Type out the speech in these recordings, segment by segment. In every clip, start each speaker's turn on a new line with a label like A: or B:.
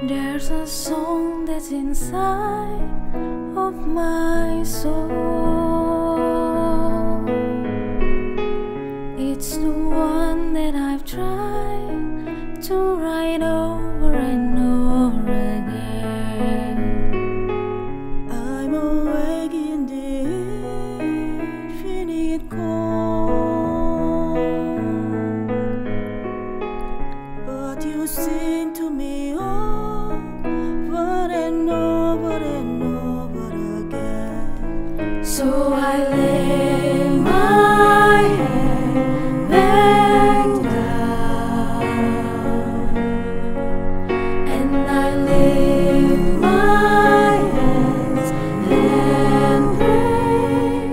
A: There's a song that's inside of my soul. It's the one that I've tried to write over and over again. I'm awake in the infinite cold, but you sing to me over and over and over again. So I lay my head back down and I lift my hands and pray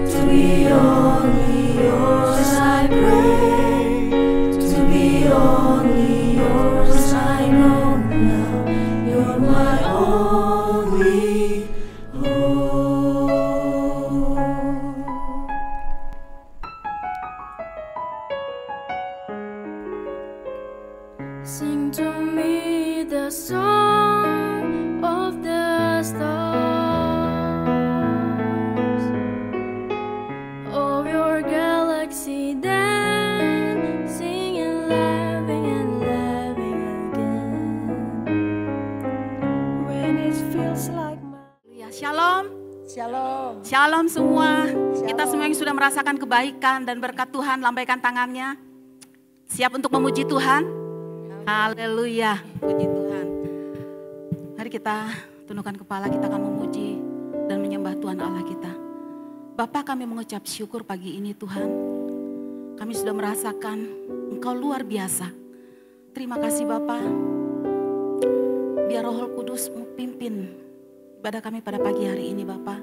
A: to be only yours. I pray to be only yours. I know now you're my only hope. Sing to me the song of the stars of your galaxy, dancing and laughing again when it feels like my...
B: Ya, shalom.
C: Shalom.
B: Shalom semua.
C: Shalom.
B: Kita semua yang sudah merasakan kebaikan dan berkat Tuhan, lambaikan tangannya. Siap untuk memuji Tuhan? Haleluya, puji Tuhan. Mari kita tundukkan kepala, kita akan memuji dan menyembah Tuhan Allah kita. Bapa, kami mengucap syukur pagi ini Tuhan. Kami sudah merasakan Engkau luar biasa. Terima kasih Bapa. Biar Roh Kudus pimpin ibadah kami pada pagi hari ini Bapa.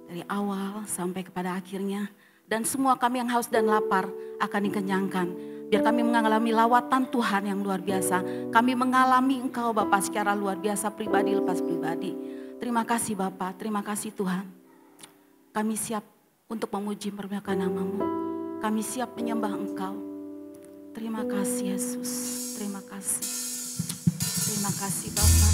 B: Dari awal sampai kepada akhirnya. Dan semua kami yang haus dan lapar akan dikenyangkan. Biar kami mengalami lawatan Tuhan yang luar biasa. Kami mengalami Engkau Bapa secara luar biasa, pribadi lepas pribadi. Terima kasih Bapa, terima kasih Tuhan. Kami siap untuk memuji mempermuliakan nama-Mu. Kami siap menyembah Engkau. Terima kasih Yesus, terima kasih. Terima kasih Bapa.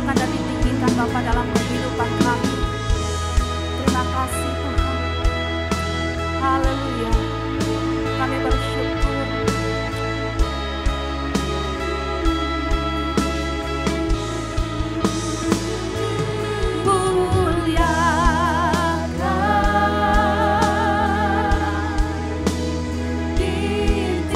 B: Dan ditinggikan Bapa dalam kehidupan kami. Terima kasih Tuhan. Haleluya. Kami bersyukur. Ditinggikan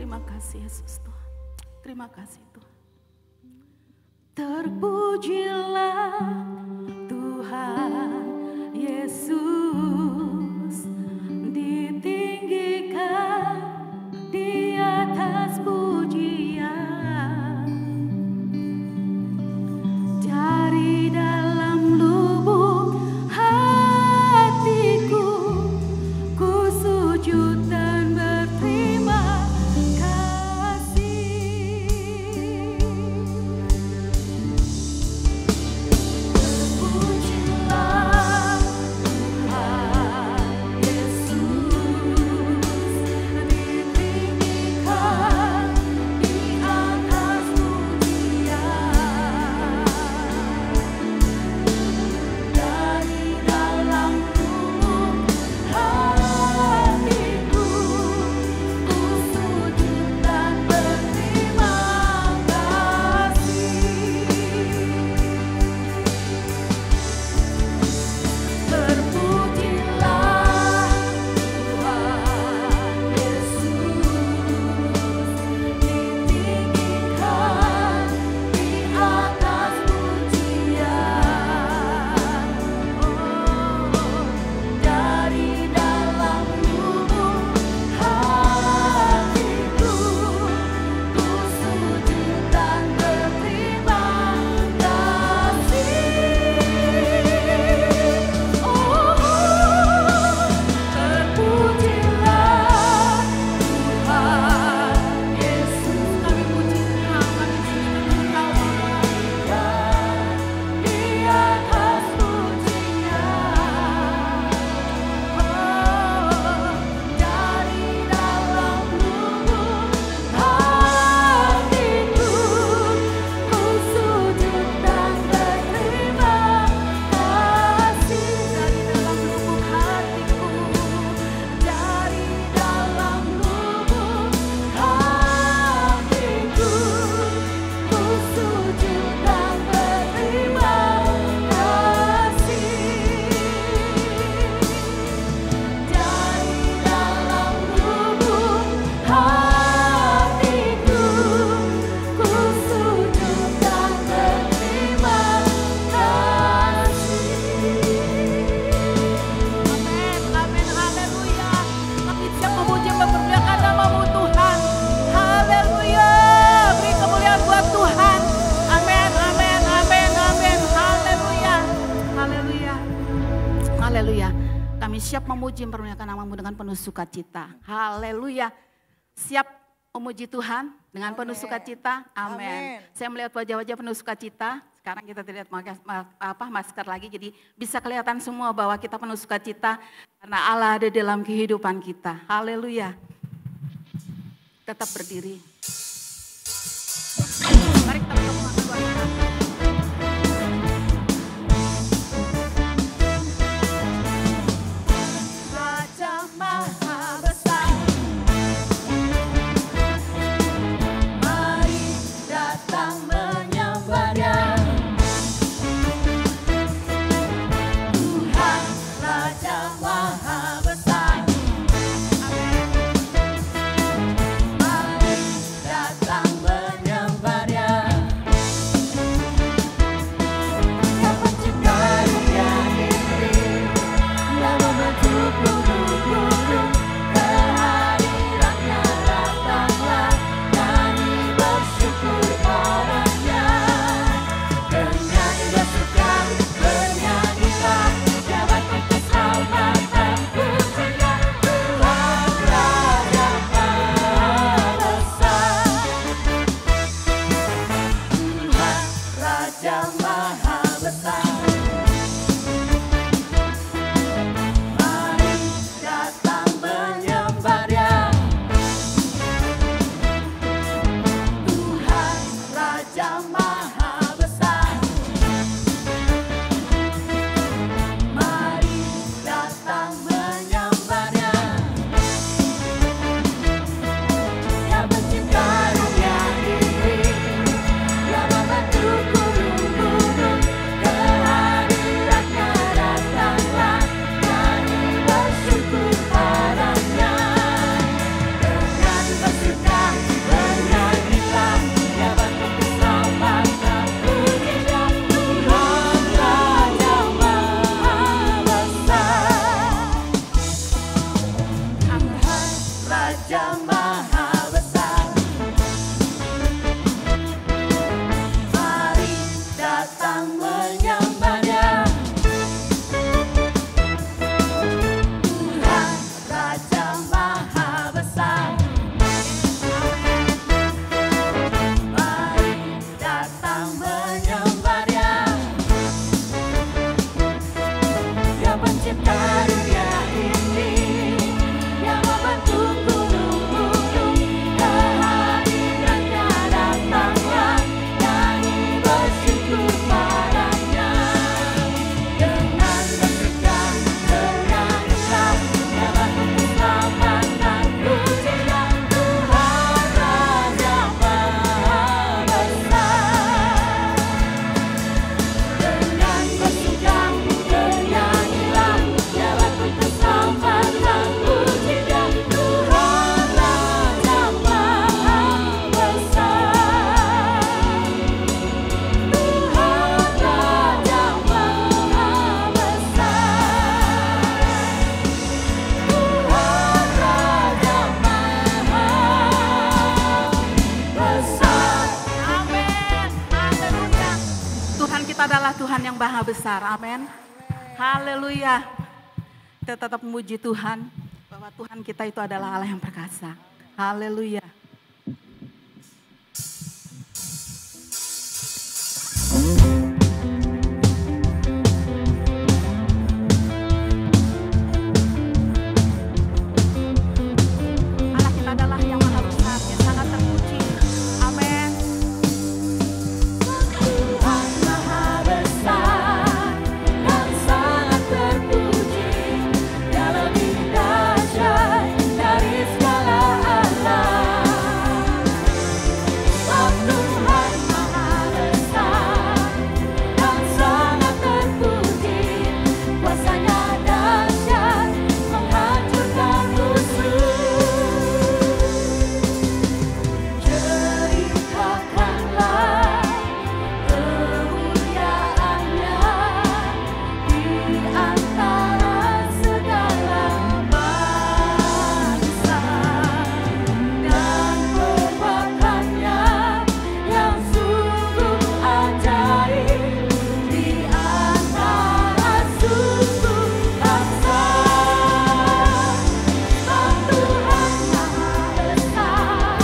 B: terima kasih Yesus Tuhan. Terima kasih Tuhan. Terpujilah Tuhan Yesus, ditinggikan di atas pujian. Dari dalam lubuk hatiku, ku sujud dan berterima kasih. Terpujilah Tuhan Yesus, ditinggikan di atas pujian. Dari dalam lubuk hatiku, ku sujud dan berterima kasih. Terpujilah Tuhan Yesus, ditinggikan di atas pujian. Dari dalam lubuk hatiku, ku sujud dan berterima kasih. Terpujilah Tuhan Yesus, kami puji Engkau, kami singgikan Engkau di atas pujian. Dari dalam lubuk hatiku, ku sujud dan berterima kasih. Dari dalam lubuk hatiku, dari dalam lubuk hatiku, ku sujud dan berterima kasih. Dari dalam lubuk hatiku, ku sujud dan berterima kasih. Amin, amin, haleluya. Kami siap memuji mempermuliakan nama-Mu Tuhan. Haleluya. Beri kemuliaan buat Tuhan. Amin, amin, amin, amin. Haleluya. Haleluya. Haleluya. Kami siap memuji mempermuliakan nama-Mu dengan penuh sukacita. Haleluya. Siap memuji Tuhan dengan penuh sukacita. Amin. Saya melihat wajah-wajah penuh sukacita. Sekarang kita tidak masker lagi, jadi bisa kelihatan semua bahwa kita penuh sukacita karena Allah ada dalam kehidupan kita. Haleluya. Tetap berdiri. Mari kita berdoa Tuhan. Raja Maha Besar, mari datang menyembah-Nya. Tuhan Raja Maha Besar, mari datang Allah Tuhan yang maha besar, amin. Haleluya. Kita tetap memuji Tuhan, bahwa Tuhan kita itu adalah Allah yang perkasa. Haleluya. Allah kita adalah yang maha besar, yang sangat terpuji. Amin.
A: Tuhan maha besar dan sangat terpuji, Dia lebih dahsyat dari segala alam. Tuhan maha besar dan sangat terpuji, kuasanya dahsyat menghancurkan musuh. Ceritakanlah kemuliaannya di antara segala bangsa, dan perbuatannya yang sungguh ajaib di antara suku bangsa. Tuhan maha besar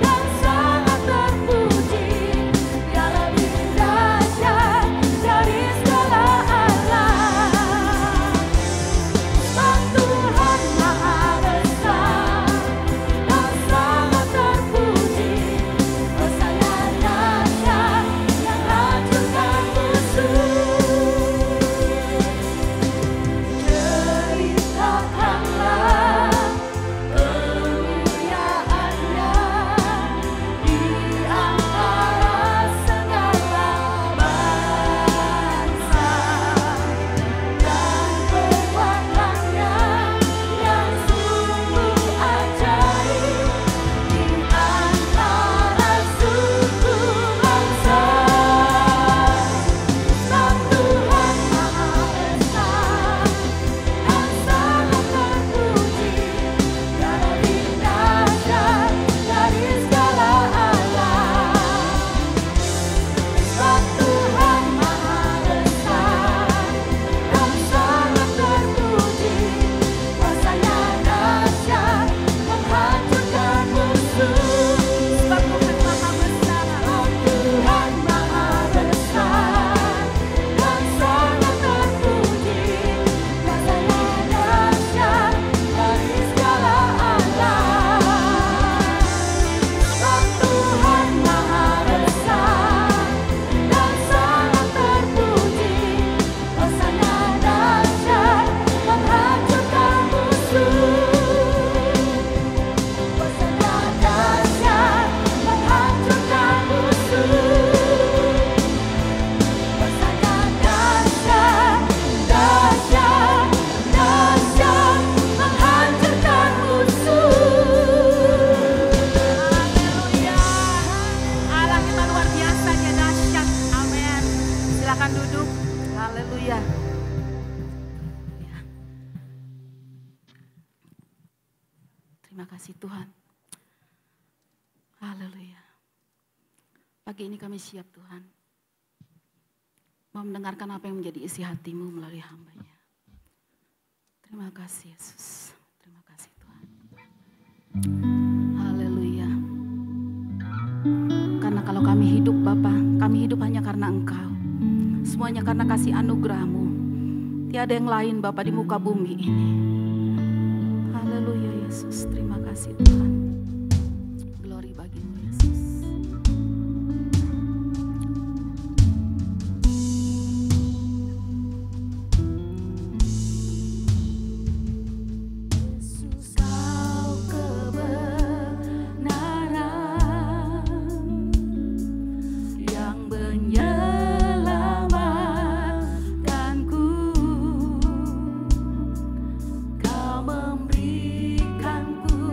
A: dan sangat terpuji, Dia lebih dahsyat dari segala alam. Tuhan maha besar dan sangat terpuji, kuasanya dahsyat yang hancurkan musuh. Ceritakanlah kemuliaannya di antara segala bangsa, dan perbuatannya yang sungguh ajaib di antara suku bangsa. Tuhan maha besar dan sangat terpuji, Dia lebih dahsyat dari segala alam. Tuhan maha besar dan sangat terpuji, kuasanya dahsyat menghancurkan musuh. Tuhan maha besar, Tuhan maha besar dan sangat terpuji, kuasanya dahsyat dari segala alam. Tuhan maha besar dan sangat terpuji, kuasanya dahsyat menghancurkan musuh. Kuasanya dahsyat menghancurkan musuh. Kuasanya dahsyat, dahsyat, dahsyat menghancurkan musuh.
B: Haleluya. Allah kita luar biasa, Dia dahsyat. Amin. Silakan duduk. Haleluya. Ya. Terima kasih Tuhan. Haleluya. Pagi ini kami siap Tuhan, mau mendengarkan apa yang menjadi isi hatimu melalui hamba-Nya. Terima kasih Yesus. Terima kasih Tuhan. Haleluya. Karena kalau kami hidup Bapa, kami hidup hanya karena Engkau. Semuanya karena kasih anugerah-Mu. Tiada yang lain Bapa di muka bumi ini. Haleluya Yesus. Terima kasih Tuhan. Glory bagi-Mu Yesus.
A: Kau kebenaran yang menyelamatkanku. Kau memberikanku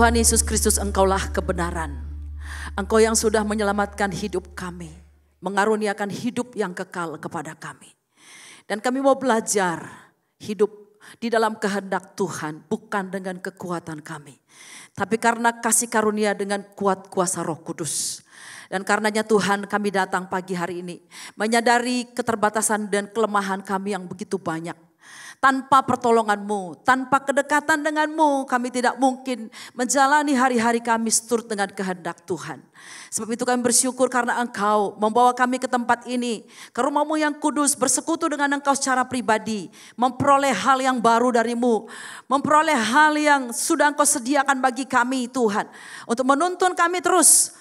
C: Tuhan Yesus Kristus, Engkaulah kebenaran. Engkau yang sudah menyelamatkan hidup kami, mengaruniakan hidup yang kekal kepada kami. Dan kami mau belajar hidup di dalam kehendak Tuhan, bukan dengan kekuatan kami, tapi karena kasih karunia dengan kuat kuasa Roh Kudus. Dan karenanya Tuhan, kami datang pagi hari ini menyadari keterbatasan dan kelemahan kami yang begitu banyak. Tanpa pertolongan-Mu, tanpa kedekatan dengan-Mu, kami tidak mungkin menjalani hari-hari kami seturut dengan kehendak Tuhan. Sebab itu kami bersyukur karena Engkau membawa kami ke tempat ini, ke rumah-Mu yang kudus, bersekutu dengan Engkau secara pribadi, memperoleh hal yang baru dari-Mu, memperoleh hal yang sudah Engkau sediakan bagi kami Tuhan, untuk menuntun kami terus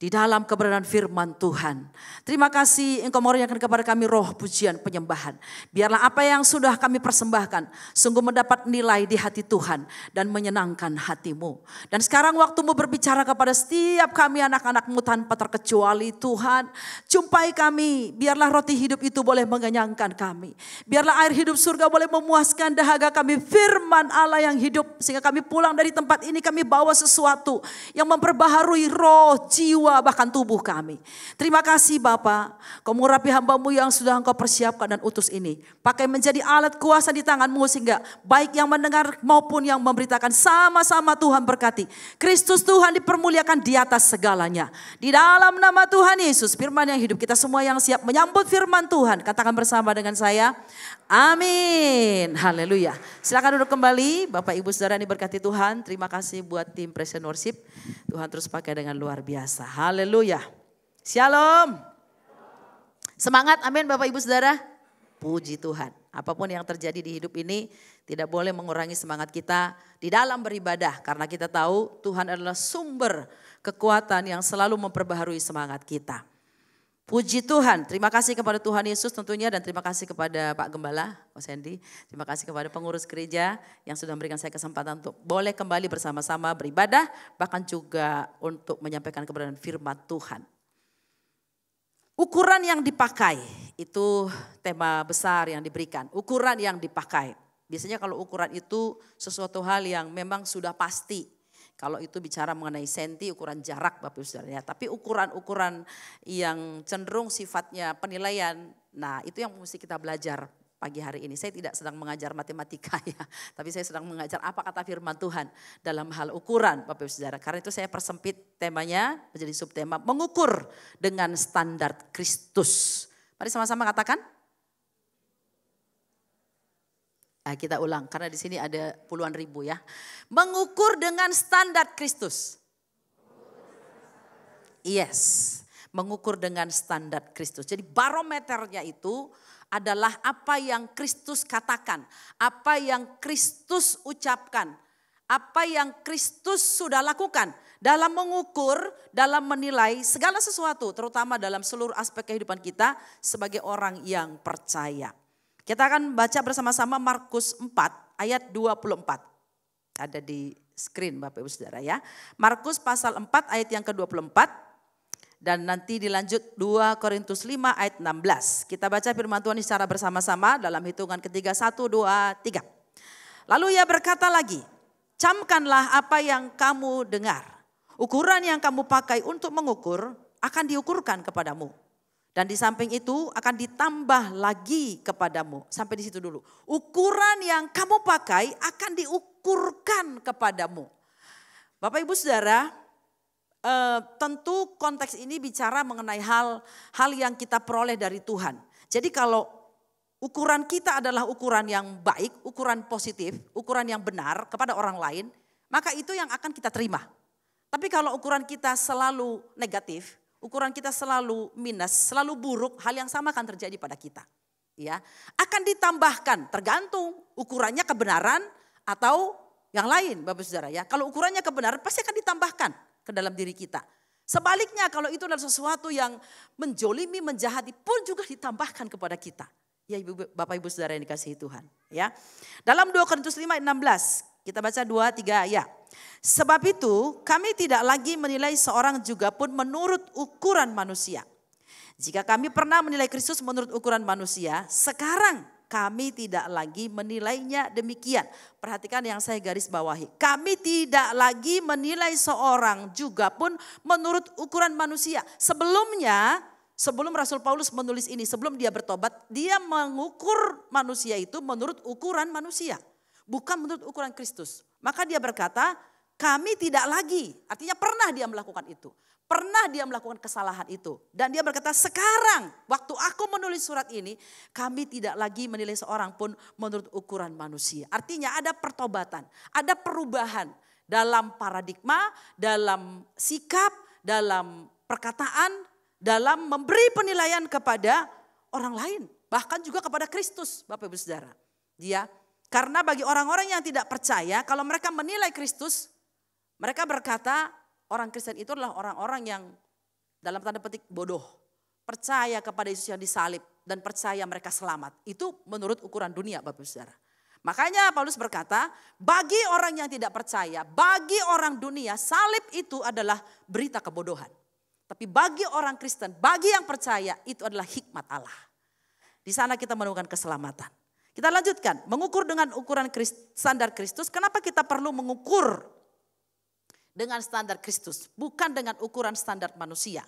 C: di dalam kebenaran firman Tuhan. Terima kasih Engkau mengaruniakan kepada kami roh pujian penyembahan. Biarlah apa yang sudah kami persembahkan sungguh mendapat nilai di hati Tuhan dan menyenangkan hati-Mu. Dan sekarang waktu-Mu berbicara kepada setiap kami anak-anak-Mu tanpa terkecuali Tuhan. Jumpai kami, biarlah roti hidup itu boleh mengenyangkan kami. Biarlah air hidup surga boleh memuaskan dahaga kami, firman Allah yang hidup. Sehingga kami pulang dari tempat ini, kami bawa sesuatu yang memperbaharui roh, jiwa, bahkan tubuh kami. Terima kasih Bapa, Kau mengurapi hamba-Mu yang sudah Engkau persiapkan dan utus ini. Pakai menjadi alat kuasa di tangan-Mu sehingga baik yang mendengar maupun yang memberitakan sama-sama Tuhan berkati. Kristus Tuhan dipermuliakan di atas segalanya. Di dalam nama Tuhan Yesus, firman yang hidup, kita semua yang siap menyambut firman Tuhan, katakan bersama dengan saya, amin. Haleluya. Silakan duduk kembali, Bapak Ibu Saudara yang diberkati Tuhan. Terima kasih buat tim Praise and Worship. Tuhan terus pakai dengan luar biasa. Haleluya. Shalom. Semangat, amin Bapak Ibu Saudara. Puji Tuhan. Apapun yang terjadi di hidup ini tidak boleh mengurangi semangat kita di dalam beribadah. Karena kita tahu Tuhan adalah sumber kekuatan yang selalu memperbaharui semangat kita. Puji Tuhan, terima kasih kepada Tuhan Yesus tentunya, dan terima kasih kepada Pak Gembala, Pak Sandy. Terima kasih kepada pengurus gereja yang sudah memberikan saya kesempatan untuk boleh kembali bersama-sama beribadah, bahkan juga untuk menyampaikan kebenaran firman Tuhan. Ukuran yang dipakai, itu tema besar yang diberikan. Ukuran yang dipakai. Biasanya kalau ukuran itu sesuatu hal yang memang sudah pasti. Kalau itu bicara mengenai senti, ukuran jarak Bapak Ibu Saudara ya. Tapi ukuran-ukuran yang cenderung sifatnya penilaian, nah itu yang mesti kita belajar pagi hari ini. Saya tidak sedang mengajar matematika ya, tapi saya sedang mengajar apa kata firman Tuhan dalam hal ukuran Bapak Ibu Saudara. Karena itu saya persempit temanya menjadi subtema mengukur dengan standar Kristus. Mari sama-sama katakan. Nah, kita ulang karena di sini ada puluhan ribu ya. Mengukur dengan standar Kristus. Yes, mengukur dengan standar Kristus. Jadi barometernya itu adalah apa yang Kristus katakan, apa yang Kristus ucapkan, apa yang Kristus sudah lakukan dalam mengukur, dalam menilai segala sesuatu, terutama dalam seluruh aspek kehidupan kita sebagai orang yang percaya. Kita akan baca bersama-sama Markus 4 ayat 24. Ada di screen Bapak Ibu Saudara ya. Markus pasal 4 ayat yang ke-24. Dan nanti dilanjut 2 Korintus 5 ayat 16. Kita baca firman Tuhan secara bersama-sama dalam hitungan ketiga 1, 2, 3. Lalu ia berkata lagi, camkanlah apa yang kamu dengar. Ukuran yang kamu pakai untuk mengukur akan diukurkan kepadamu. Dan di samping itu akan ditambah lagi kepadamu. Sampai di situ dulu. Ukuran yang kamu pakai akan diukurkan kepadamu. Bapak Ibu Saudara, tentu konteks ini bicara mengenai hal yang kita peroleh dari Tuhan. Jadi kalau ukuran kita adalah ukuran yang baik, ukuran positif, ukuran yang benar kepada orang lain, maka itu yang akan kita terima. Tapi kalau ukuran kita selalu negatif, ukuran kita selalu minus, selalu buruk, hal yang sama akan terjadi pada kita. Ya, akan ditambahkan tergantung ukurannya kebenaran atau yang lain Bapak Saudara ya. Kalau ukurannya kebenaran pasti akan ditambahkan ke dalam diri kita. Sebaliknya kalau itu adalah sesuatu yang menjolimi, menjahati pun juga ditambahkan kepada kita. Ya Bapak Ibu Saudara yang dikasihi Tuhan. Ya. Dalam 2 Korintus 5 ayat 16 kita baca 2-3 ayat. Sebab itu kami tidak lagi menilai seorang juga pun menurut ukuran manusia. Jika kami pernah menilai Kristus menurut ukuran manusia, sekarang kami tidak lagi menilainya demikian. Perhatikan yang saya garis bawahi. Kami tidak lagi menilai seorang juga pun menurut ukuran manusia. Sebelum Rasul Paulus menulis ini, sebelum dia bertobat, dia mengukur manusia itu menurut ukuran manusia. Bukan menurut ukuran Kristus. Maka dia berkata, kami tidak lagi. Artinya pernah dia melakukan itu. Pernah dia melakukan kesalahan itu. Dan dia berkata, sekarang waktu aku menulis surat ini, kami tidak lagi menilai seorang pun menurut ukuran manusia. Artinya ada pertobatan, ada perubahan dalam paradigma, dalam sikap, dalam perkataan, dalam memberi penilaian kepada orang lain. Bahkan juga kepada Kristus, Bapak Ibu Saudara. Karena bagi orang-orang yang tidak percaya, kalau mereka menilai Kristus, mereka berkata, orang Kristen itu adalah orang-orang yang dalam tanda petik bodoh. Percaya kepada Yesus yang disalib dan percaya mereka selamat. Itu menurut ukuran dunia, Bapak Ibu Saudara. Makanya Paulus berkata, bagi orang yang tidak percaya, bagi orang dunia, salib itu adalah berita kebodohan. Tapi bagi orang Kristen, bagi yang percaya, itu adalah hikmat Allah. Di sana kita menemukan keselamatan. Kita lanjutkan, mengukur dengan ukuran standar Kristus. Kenapa kita perlu mengukur dengan standar Kristus, bukan dengan ukuran standar manusia?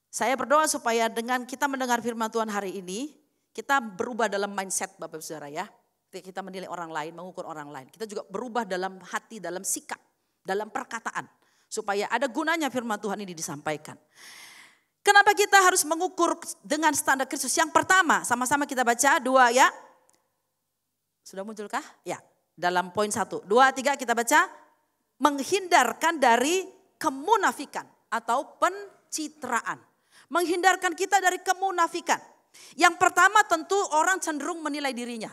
C: Saya berdoa supaya dengan kita mendengar firman Tuhan hari ini, kita berubah dalam mindset Bapak Ibu Saudara ya. Kita menilai orang lain, mengukur orang lain. Kita juga berubah dalam hati, dalam sikap, dalam perkataan. Supaya ada gunanya firman Tuhan ini disampaikan. Kenapa kita harus mengukur dengan standar Kristus? Yang pertama, sama-sama kita baca 2 ya. Sudah munculkah? Ya, dalam poin 1. 2, 3 kita baca. Menghindarkan dari kemunafikan atau pencitraan. Menghindarkan kita dari kemunafikan. Yang pertama tentu orang cenderung menilai dirinya.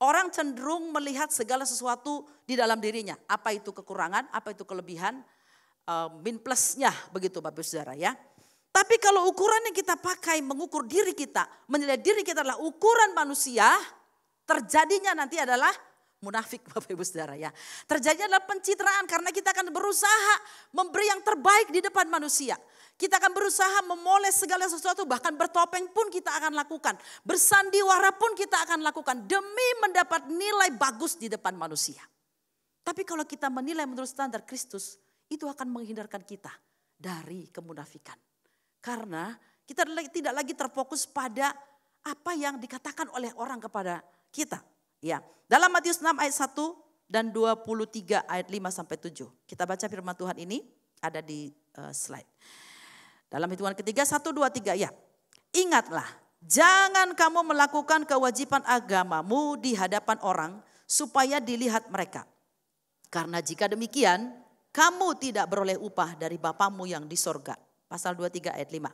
C: Orang cenderung melihat segala sesuatu di dalam dirinya. Apa itu kekurangan, apa itu kelebihan, min plusnya begitu Bapak Saudara ya. Tapi kalau ukuran yang kita pakai mengukur diri kita, menilai diri kita adalah ukuran manusia, terjadinya nanti adalah munafik Bapak Ibu Saudara ya. Terjadi adalah pencitraan karena kita akan berusaha memberi yang terbaik di depan manusia. Kita akan berusaha memoles segala sesuatu, bahkan bertopeng pun kita akan lakukan. Bersandiwara pun kita akan lakukan demi mendapat nilai bagus di depan manusia. Tapi kalau kita menilai menurut standar Kristus, itu akan menghindarkan kita dari kemunafikan. Karena kita tidak lagi terfokus pada apa yang dikatakan oleh orang kepada kita. Ya, dalam Matius 6 ayat 1 dan 23 ayat 5 sampai 7. Kita baca firman Tuhan ini ada di slide. Dalam hitungan ketiga 1, 2, 3 ya. Ingatlah, jangan kamu melakukan kewajiban agamamu di hadapan orang supaya dilihat mereka. Karena jika demikian, kamu tidak beroleh upah dari Bapamu yang di sorga. Pasal 23 ayat 5.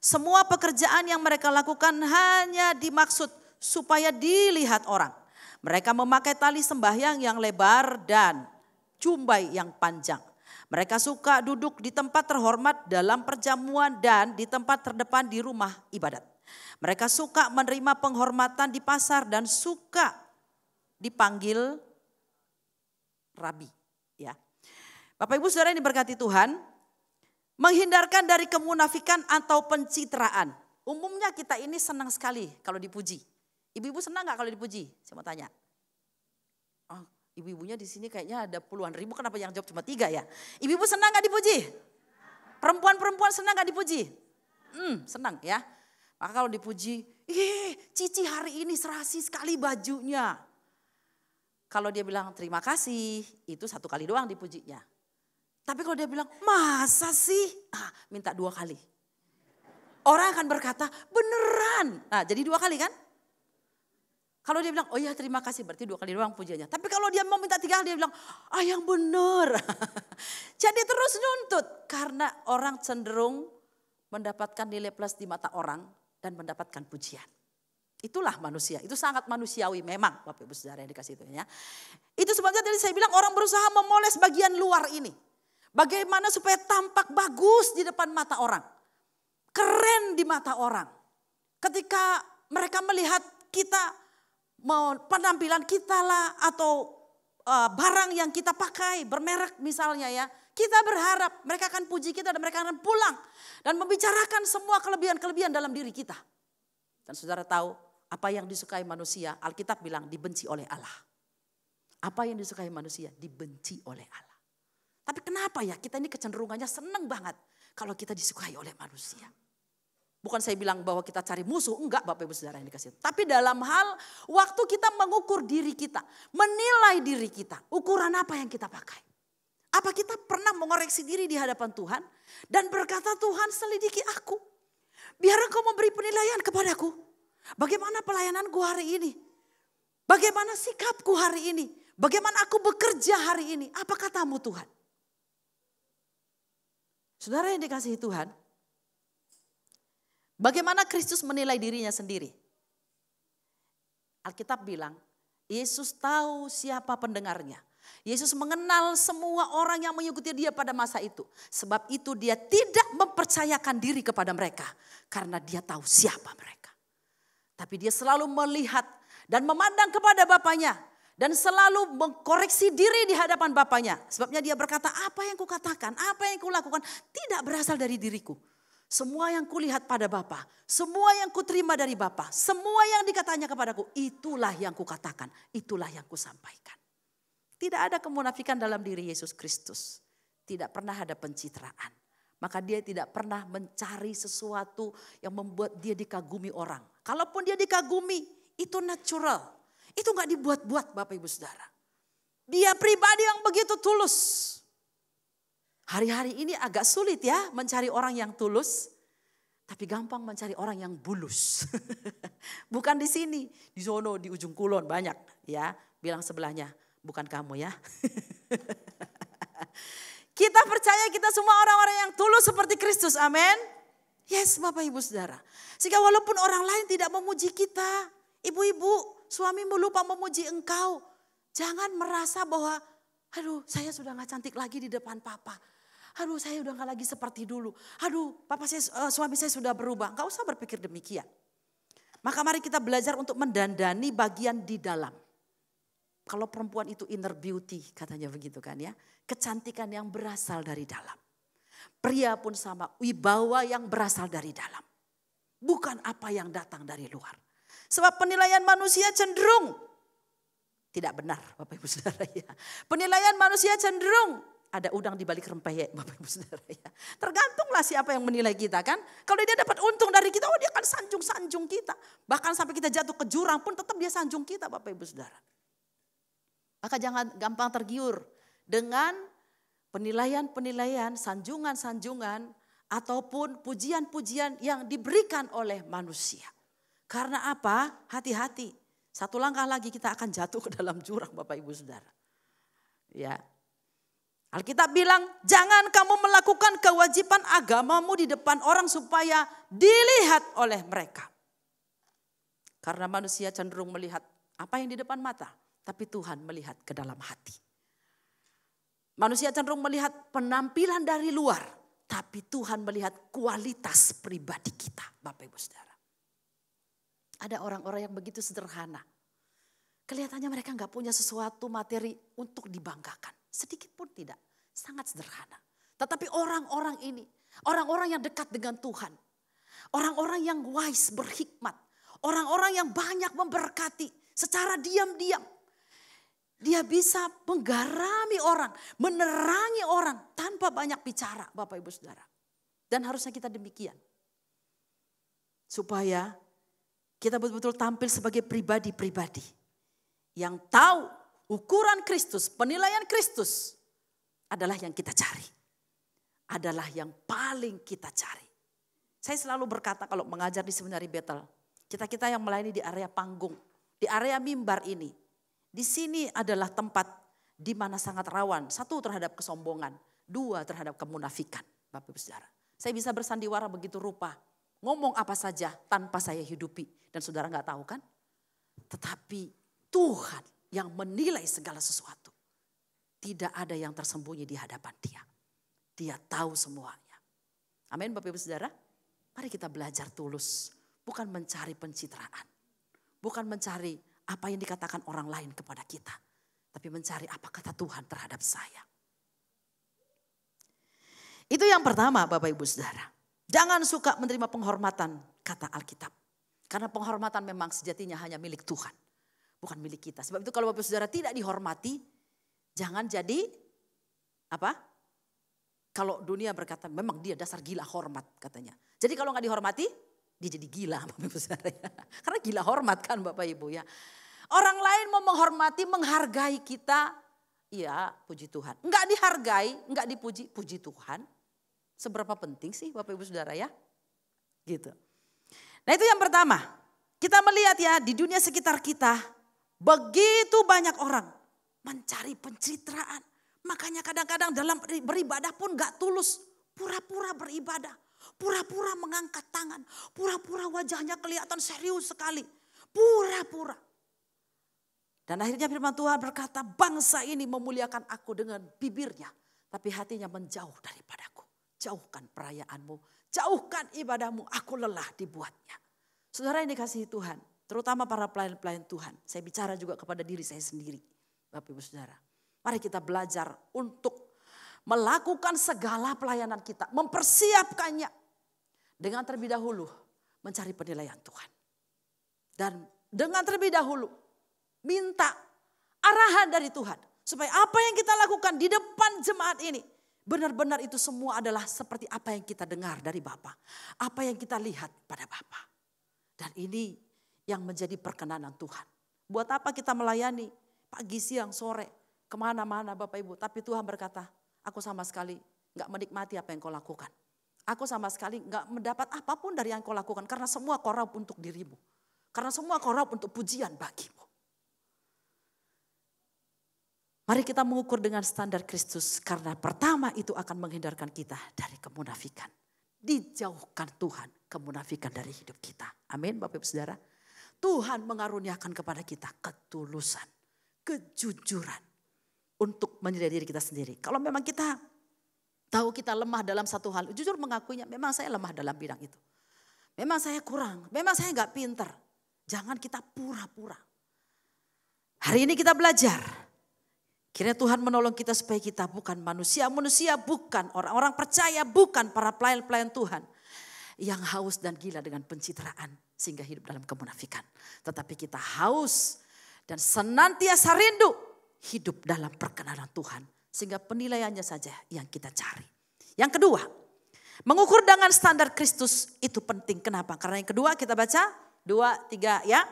C: Semua pekerjaan yang mereka lakukan hanya dimaksud supaya dilihat orang. Mereka memakai tali sembahyang yang lebar dan cumbai yang panjang. Mereka suka duduk di tempat terhormat dalam perjamuan dan di tempat terdepan di rumah ibadat. Mereka suka menerima penghormatan di pasar dan suka dipanggil rabi. Ya, Bapak Ibu Saudara yang diberkati Tuhan, menghindarkan dari kemunafikan atau pencitraan. Umumnya kita ini senang sekali kalau dipuji. Ibu-ibu senang gak kalau dipuji? Saya mau tanya. Oh, ibu-ibunya di sini kayaknya ada puluhan ribu, kenapa yang jawab cuma 3 ya? Ibu-ibu senang gak dipuji? Perempuan-perempuan senang gak dipuji? Senang ya. Maka kalau dipuji, Cici hari ini serasi sekali bajunya. Kalau dia bilang terima kasih, itu 1 kali doang dipujinya. Tapi kalau dia bilang masa sih? Minta 2 kali. Orang akan berkata beneran. Nah jadi 2 kali kan? Kalau dia bilang, oh iya terima kasih, berarti 2 kali doang pujiannya. Tapi kalau dia mau minta 3 kali, dia bilang, yang benar. Jadi terus nuntut. Karena orang cenderung mendapatkan nilai plus di mata orang dan mendapatkan pujian. Itulah manusia, itu sangat manusiawi memang Bapak Ibu Saudara yang dikasih itu ya. Itu sebabnya tadi saya bilang orang berusaha memoles bagian luar ini. Bagaimana supaya tampak bagus di depan mata orang. Keren di mata orang. Ketika mereka melihat kita, penampilan kita lah atau barang yang kita pakai bermerek misalnya ya. Kita berharap mereka akan puji kita dan mereka akan pulang. Dan membicarakan semua kelebihan-kelebihan dalam diri kita. Dan saudara tahu apa yang disukai manusia, Alkitab bilang dibenci oleh Allah. Apa yang disukai manusia dibenci oleh Allah. Tapi kenapa ya kita ini kecenderungannya senang banget kalau kita disukai oleh manusia. Bukan saya bilang bahwa kita cari musuh, enggak Bapak Ibu Saudara yang dikasih. Tapi dalam hal waktu kita mengukur diri kita, menilai diri kita, ukuran apa yang kita pakai. Apa kita pernah mengoreksi diri di hadapan Tuhan dan berkata, Tuhan selidiki aku. Biar Engkau memberi penilaian kepadaku. Bagaimana pelayananku hari ini? Bagaimana sikapku hari ini? Bagaimana aku bekerja hari ini? Apa katamu Tuhan? Saudara yang dikasihi Tuhan, bagaimana Kristus menilai dirinya sendiri? Alkitab bilang, Yesus tahu siapa pendengarnya. Yesus mengenal semua orang yang mengikuti dia pada masa itu. Sebab itu dia tidak mempercayakan diri kepada mereka. Karena dia tahu siapa mereka. Tapi dia selalu melihat dan memandang kepada Bapaknya. Dan selalu mengkoreksi diri di hadapan Bapaknya. Sebabnya dia berkata, apa yang kukatakan, apa yang kulakukan tidak berasal dari diriku. Semua yang kulihat pada Bapa, semua yang kuterima dari Bapa, semua yang dikatanya kepadaku, itulah yang kukatakan, itulah yang kusampaikan. Tidak ada kemunafikan dalam diri Yesus Kristus. Tidak pernah ada pencitraan. Maka dia tidak pernah mencari sesuatu yang membuat dia dikagumi orang. Kalaupun dia dikagumi, itu natural. Itu gak dibuat-buat Bapak Ibu Saudara. Dia pribadi yang begitu tulus. Hari-hari ini agak sulit ya mencari orang yang tulus. Tapi gampang mencari orang yang bulus. Bukan di sini, di sono, di ujung kulon banyak ya. Bilang sebelahnya, bukan kamu ya. Kita percaya kita semua orang-orang yang tulus seperti Kristus, amin. Yes Bapak Ibu Saudara. Sehingga walaupun orang lain tidak memuji kita. Ibu-ibu, suamimu lupa memuji engkau. Jangan merasa bahwa, aduh saya sudah gak cantik lagi di depan papa. Aduh saya udah gak lagi seperti dulu. Aduh suami saya sudah berubah. Gak usah berpikir demikian. Maka mari kita belajar untuk mendandani bagian di dalam. Kalau perempuan itu inner beauty katanya begitu kan ya. Kecantikan yang berasal dari dalam. Pria pun sama, wibawa yang berasal dari dalam. Bukan apa yang datang dari luar. Sebab penilaian manusia cenderung tidak benar Bapak Ibu Saudara ya. Penilaian manusia cenderung ada udang di balik rempeyek Bapak Ibu Saudara ya. Tergantunglah siapa yang menilai kita kan. Kalau dia dapat untung dari kita, oh dia akan sanjung-sanjung kita. Bahkan sampai kita jatuh ke jurang pun tetap dia sanjung kita Bapak Ibu Saudara. Maka jangan gampang tergiur dengan penilaian-penilaian, sanjungan-sanjungan ataupun pujian-pujian yang diberikan oleh manusia. Karena apa? Hati-hati. Satu langkah lagi kita akan jatuh ke dalam jurang Bapak Ibu Saudara. Ya. Alkitab bilang jangan kamu melakukan kewajiban agamamu di depan orang supaya dilihat oleh mereka. Karena manusia cenderung melihat apa yang di depan mata. Tapi Tuhan melihat ke dalam hati. Manusia cenderung melihat penampilan dari luar. Tapi Tuhan melihat kualitas pribadi kita Bapak Ibu Saudara. Ada orang-orang yang begitu sederhana. Kelihatannya mereka gak punya sesuatu materi untuk dibanggakan. Sedikit pun tidak. Sangat sederhana. Tetapi orang-orang ini. Orang-orang yang dekat dengan Tuhan. Orang-orang yang wise, berhikmat. Orang-orang yang banyak memberkati. Secara diam-diam. Dia bisa menggarami orang. Menerangi orang. Tanpa banyak bicara Bapak Ibu Saudara. Dan harusnya kita demikian. Supaya kita betul-betul tampil sebagai pribadi-pribadi. Yang tahu ukuran Kristus, penilaian Kristus adalah yang kita cari. Adalah yang paling kita cari. Saya selalu berkata kalau mengajar di Seminari Bethel. Kita yang melayani di area panggung. Di area mimbar ini. Di sini adalah tempat di mana sangat rawan. Satu terhadap kesombongan. Dua terhadap kemunafikan. Bapak Ibu Saudara. Saya bisa bersandiwara begitu rupa. Ngomong apa saja tanpa saya hidupi. Dan saudara gak tahu kan? Tetapi Tuhan yang menilai segala sesuatu. Tidak ada yang tersembunyi di hadapan dia. Dia tahu semuanya. Amin Bapak Ibu Saudara. Mari kita belajar tulus. Bukan mencari pencitraan. Bukan mencari apa yang dikatakan orang lain kepada kita. Tapi mencari apa kata Tuhan terhadap saya. Itu yang pertama Bapak Ibu Saudara. Jangan suka menerima penghormatan kata Alkitab. Karena penghormatan memang sejatinya hanya milik Tuhan, bukan milik kita. Sebab itu kalau Bapak Saudara tidak dihormati, jangan jadi apa? Kalau dunia berkata memang dia dasar gila hormat katanya. Jadi kalau nggak dihormati, dia jadi gila Bapak Saudara ya. Karena gila hormat kan Bapak Ibu ya. Orang lain mau menghormati, menghargai kita, ya puji Tuhan. Nggak dihargai, nggak dipuji, puji Tuhan. Seberapa penting sih Bapak Ibu Saudara ya? Gitu. Nah itu yang pertama. Kita melihat ya di dunia sekitar kita, begitu banyak orang mencari pencitraan. Makanya kadang-kadang dalam beribadah pun gak tulus. Pura-pura beribadah. Pura-pura mengangkat tangan. Pura-pura wajahnya kelihatan serius sekali. Pura-pura. Dan akhirnya firman Tuhan berkata, bangsa ini memuliakan aku dengan bibirnya. Tapi hatinya menjauh daripadaku. Jauhkan perayaanmu. Jauhkan ibadahmu. Aku lelah dibuatnya. Saudara yang dikasihi Tuhan. Terutama para pelayan-pelayan Tuhan. Saya bicara juga kepada diri saya sendiri. Bapak Ibu Saudara. Mari kita belajar untuk melakukan segala pelayanan kita. Mempersiapkannya. Dengan terlebih dahulu mencari penilaian Tuhan. Dan dengan terlebih dahulu minta arahan dari Tuhan. Supaya apa yang kita lakukan di depan jemaat ini. Benar-benar itu semua adalah seperti apa yang kita dengar dari Bapa. Apa yang kita lihat pada Bapa. Dan ini yang menjadi perkenanan Tuhan. Buat apa kita melayani pagi, siang, sore. Kemana-mana Bapak Ibu. Tapi Tuhan berkata, aku sama sekali gak menikmati apa yang kau lakukan. Aku sama sekali gak mendapat apapun dari yang kau lakukan. Karena semua kau raup untuk dirimu. Karena semua kau raup untuk pujian bagimu. Mari kita mengukur dengan standar Kristus. Karena pertama itu akan menghindarkan kita dari kemunafikan. Dijauhkan Tuhan kemunafikan dari hidup kita. Amin Bapak Ibu Saudara. Tuhan mengaruniakan kepada kita ketulusan, kejujuran. Untuk menyadari diri kita sendiri. Kalau memang kita tahu kita lemah dalam satu hal. Jujur mengakuinya memang saya lemah dalam bidang itu. Memang saya kurang. Memang saya gak pintar. Jangan kita pura-pura. Hari ini kita belajar. Kiranya Tuhan menolong kita supaya kita bukan manusia-manusia. Bukan orang-orang percaya. Bukan para pelayan-pelayan Tuhan. Yang haus dan gila dengan pencitraan. Sehingga hidup dalam kemunafikan. Tetapi kita haus dan senantiasa rindu. Hidup dalam perkenanan Tuhan. Sehingga penilaiannya saja yang kita cari. Yang kedua, mengukur dengan standar Kristus itu penting. Kenapa? Karena yang kedua kita baca 2, 3 ya.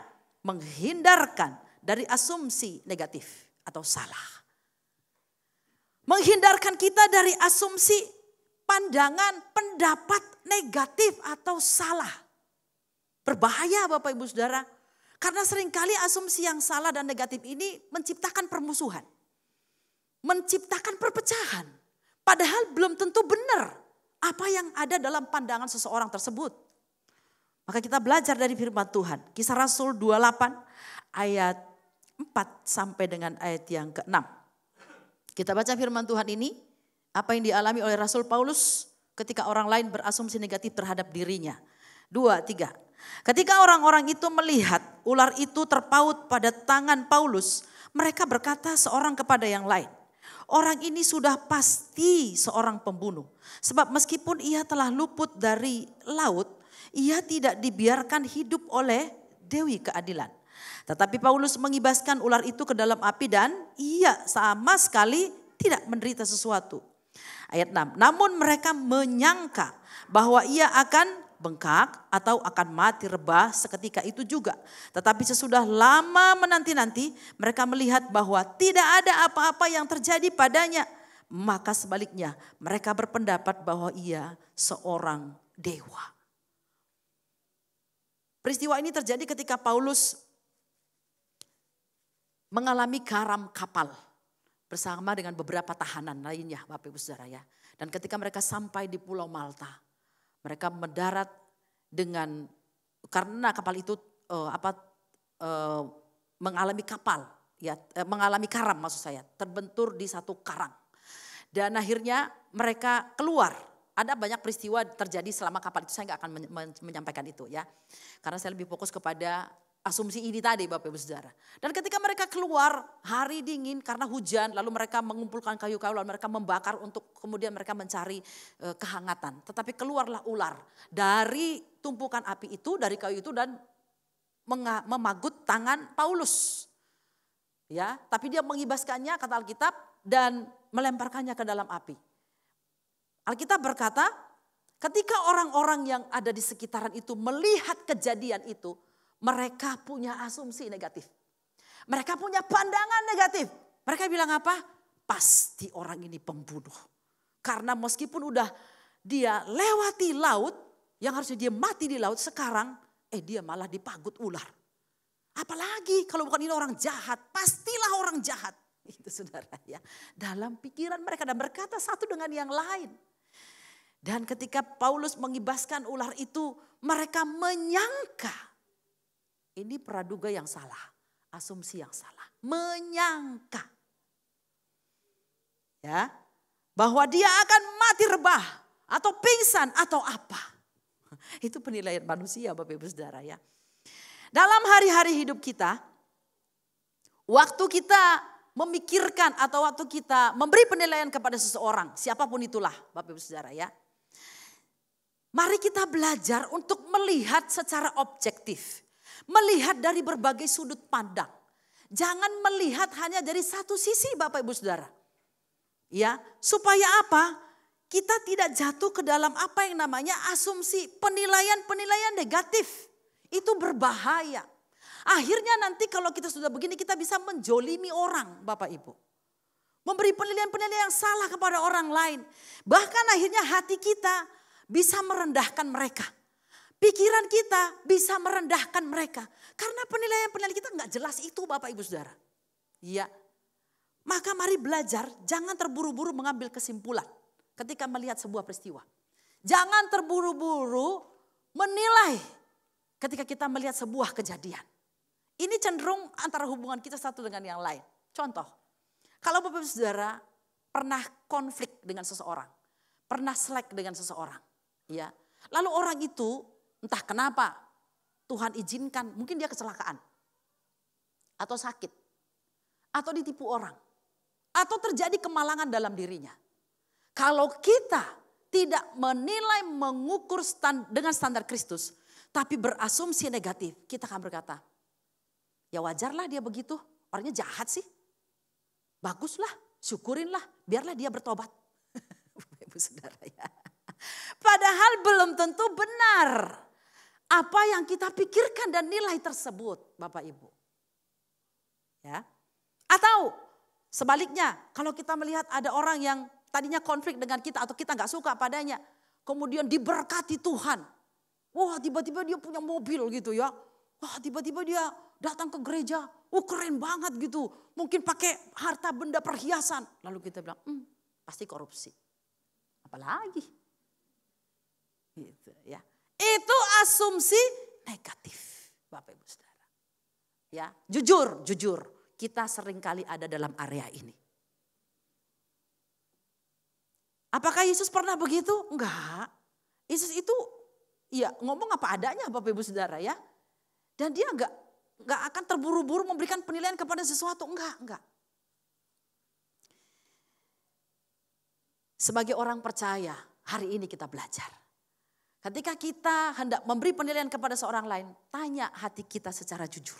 C: Menghindarkan dari asumsi negatif atau salah. Menghindarkan kita dari asumsi pandangan pendapat negatif atau salah. Berbahaya Bapak Ibu Saudara. Karena seringkali asumsi yang salah dan negatif ini menciptakan permusuhan. Menciptakan perpecahan. Padahal belum tentu benar apa yang ada dalam pandangan seseorang tersebut. Maka kita belajar dari firman Tuhan. Kisah Rasul 28 ayat 4 sampai dengan ayat yang ke-6. Kita baca firman Tuhan ini. Apa yang dialami oleh Rasul Paulus ketika orang lain berasumsi negatif terhadap dirinya. 2, 3. Ketika orang-orang itu melihat ular itu terpaut pada tangan Paulus, mereka berkata seorang kepada yang lain, orang ini sudah pasti seorang pembunuh. Sebab meskipun ia telah luput dari laut, ia tidak dibiarkan hidup oleh Dewi Keadilan. Tetapi Paulus mengibaskan ular itu ke dalam api dan ia sama sekali tidak menderita sesuatu. Ayat 6, namun mereka menyangka bahwa ia akan bengkak atau akan mati rebah seketika itu juga. Tetapi sesudah lama menanti-nanti mereka melihat bahwa tidak ada apa-apa yang terjadi padanya. Maka sebaliknya mereka berpendapat bahwa ia seorang dewa. Peristiwa ini terjadi ketika Paulus mengalami karam kapal bersama dengan beberapa tahanan lainnya Bapak Ibu Saudara ya. Dan ketika mereka sampai di Pulau Malta, mereka mendarat dengan karena kapal itu mengalami mengalami karam maksud saya, terbentur di satu karang. Dan akhirnya mereka keluar. Ada banyak peristiwa terjadi selama kapal itu, saya nggak akan menyampaikan itu ya. Karena saya lebih fokus kepada asumsi ini tadi Bapak Ibu Saudara. Dan ketika mereka keluar hari dingin karena hujan, lalu mereka mengumpulkan kayu-kayu, lalu mereka membakar untuk kemudian mereka mencari kehangatan. Tetapi keluarlah ular dari tumpukan api itu, dari kayu itu dan memagut tangan Paulus. Ya, tapi dia mengibaskannya kata Alkitab dan melemparkannya ke dalam api. Alkitab berkata, ketika orang-orang yang ada di sekitaran itu melihat kejadian itu, mereka punya asumsi negatif. Mereka punya pandangan negatif. Mereka bilang apa? Pasti orang ini pembunuh. Karena meskipun udah dia lewati laut, yang harusnya dia mati di laut, sekarang dia malah dipagut ular. Apalagi kalau bukan ini orang jahat, pastilah orang jahat. Itu saudara ya. Dalam pikiran mereka dan berkata satu dengan yang lain. Dan ketika Paulus mengibaskan ular itu, mereka menyangka. Ini praduga yang salah, asumsi yang salah. Menyangka. Ya, bahwa dia akan mati rebah atau pingsan atau apa. Itu penilaian manusia Bapak Ibu Saudara ya. Dalam hari-hari hidup kita, waktu kita memikirkan atau waktu kita memberi penilaian kepada seseorang, siapapun itulah Bapak Ibu Saudara ya. Mari kita belajar untuk melihat secara objektif. Melihat dari berbagai sudut pandang. Jangan melihat hanya dari satu sisi Bapak Ibu Saudara. Ya, supaya apa? Kita tidak jatuh ke dalam apa yang namanya asumsi, penilaian-penilaian negatif. Itu berbahaya. Akhirnya nanti kalau kita sudah begini kita bisa menjolimi orang Bapak Ibu. Memberi penilaian-penilaian yang salah kepada orang lain. Bahkan akhirnya hati kita bisa merendahkan mereka. Pikiran kita bisa merendahkan mereka. Karena penilaian-penilaian kita nggak jelas itu Bapak Ibu Saudara. Iya. Maka mari belajar jangan terburu-buru mengambil kesimpulan ketika melihat sebuah peristiwa. Jangan terburu-buru menilai ketika kita melihat sebuah kejadian. Ini cenderung antara hubungan kita satu dengan yang lain. Contoh, kalau Bapak Ibu Saudara pernah konflik dengan seseorang, pernah selek dengan seseorang, ya. Lalu orang itu entah kenapa Tuhan izinkan, mungkin dia kecelakaan atau sakit atau ditipu orang atau terjadi kemalangan dalam dirinya. Kalau kita tidak menilai mengukur dengan standar Kristus, tapi berasumsi negatif, kita akan berkata, ya wajarlah dia begitu, orangnya jahat sih. Baguslah, syukurinlah, biarlah dia bertobat. Ibu Saudara ya. Padahal belum tentu benar apa yang kita pikirkan dan nilai tersebut, Bapak Ibu. Ya. Atau sebaliknya, kalau kita melihat ada orang yang tadinya konflik dengan kita atau kita nggak suka padanya, kemudian diberkati Tuhan. Wah, tiba-tiba dia punya mobil gitu ya. Wah, tiba-tiba dia datang ke gereja. Keren banget gitu. Mungkin pakai harta benda perhiasan. Lalu kita bilang, pasti korupsi. Apalagi? Gitu ya. Itu asumsi negatif, Bapak Ibu Saudara. Ya, jujur. Kita seringkali ada dalam area ini. Apakah Yesus pernah begitu? Enggak. Yesus itu ya ngomong apa adanya Bapak Ibu Saudara ya. Dan dia enggak akan terburu-buru memberikan penilaian kepada sesuatu. Enggak. Sebagai orang percaya, hari ini kita belajar. Ketika kita hendak memberi penilaian kepada seorang lain, tanya hati kita secara jujur.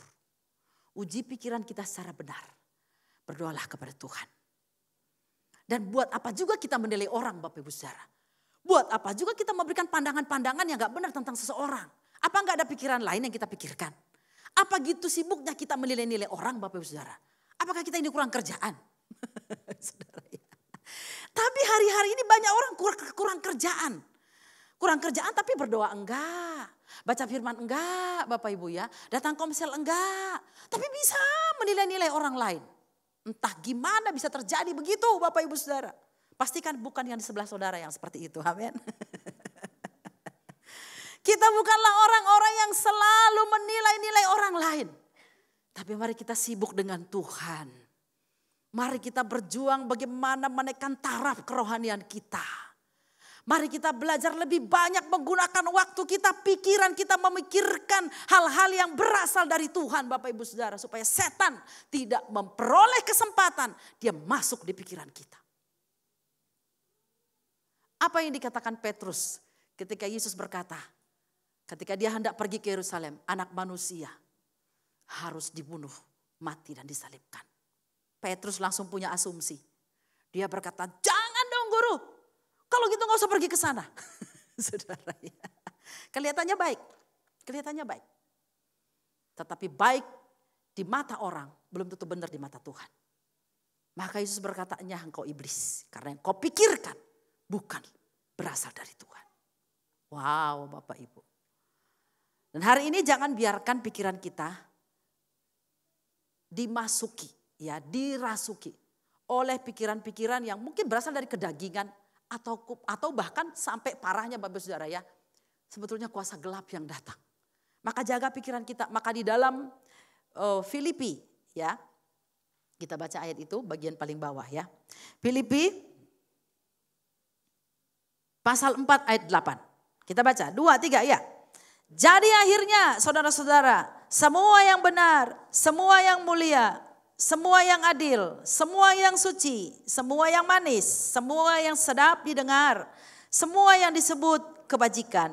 C: Uji pikiran kita secara benar. Berdoalah kepada Tuhan. Dan buat apa juga kita menilai orang Bapak Ibu Saudara. Buat apa juga kita memberikan pandangan-pandangan yang gak benar tentang seseorang. Apa gak ada pikiran lain yang kita pikirkan? Apa gitu sibuknya kita menilai-nilai orang Bapak Ibu Saudara? Apakah kita ini kurang kerjaan? Saudara ya. Tapi hari-hari ini banyak orang kurang kerjaan. Kurang kerjaan tapi berdoa enggak. Baca firman enggak Bapak Ibu ya. Datang komsel enggak. Tapi bisa menilai-nilai orang lain. Entah gimana bisa terjadi begitu Bapak Ibu Saudara. Pastikan bukan yang di sebelah saudara yang seperti itu. Amin. Kita bukanlah orang-orang yang selalu menilai-nilai orang lain. Tapi mari kita sibuk dengan Tuhan. Mari kita berjuang bagaimana menaikkan taraf kerohanian kita. Mari kita belajar lebih banyak menggunakan waktu kita, pikiran kita memikirkan hal-hal yang berasal dari Tuhan Bapak Ibu Saudara. Supaya setan tidak memperoleh kesempatan dia masuk di pikiran kita. Apa yang dikatakan Petrus ketika Yesus berkata, ketika dia hendak pergi ke Yerusalem, anak manusia harus dibunuh, mati dan disalibkan. Petrus langsung punya asumsi. Dia berkata, jangan dong guru. Kalau gitu gak usah pergi ke sana. Saudara ya. Kelihatannya baik. Kelihatannya baik. Tetapi baik di mata orang belum tentu benar di mata Tuhan. Maka Yesus berkata, nyah engkau iblis. Karena yang kau pikirkan bukan berasal dari Tuhan. Wow Bapak Ibu. Dan hari ini jangan biarkan pikiran kita dimasuki, ya, dirasuki oleh pikiran-pikiran yang mungkin berasal dari kedagingan atau bahkan sampai parahnya Bapak Saudara ya, sebetulnya kuasa gelap yang datang. Maka jaga pikiran kita. Maka di dalam Filipi ya, kita baca ayat itu bagian paling bawah ya. Filipi pasal 4 ayat 8. Kita baca 2, 3 ya. Jadi akhirnya saudara-saudara, semua yang benar, semua yang mulia, semua yang adil, semua yang suci, semua yang manis, semua yang sedap didengar, semua yang disebut kebajikan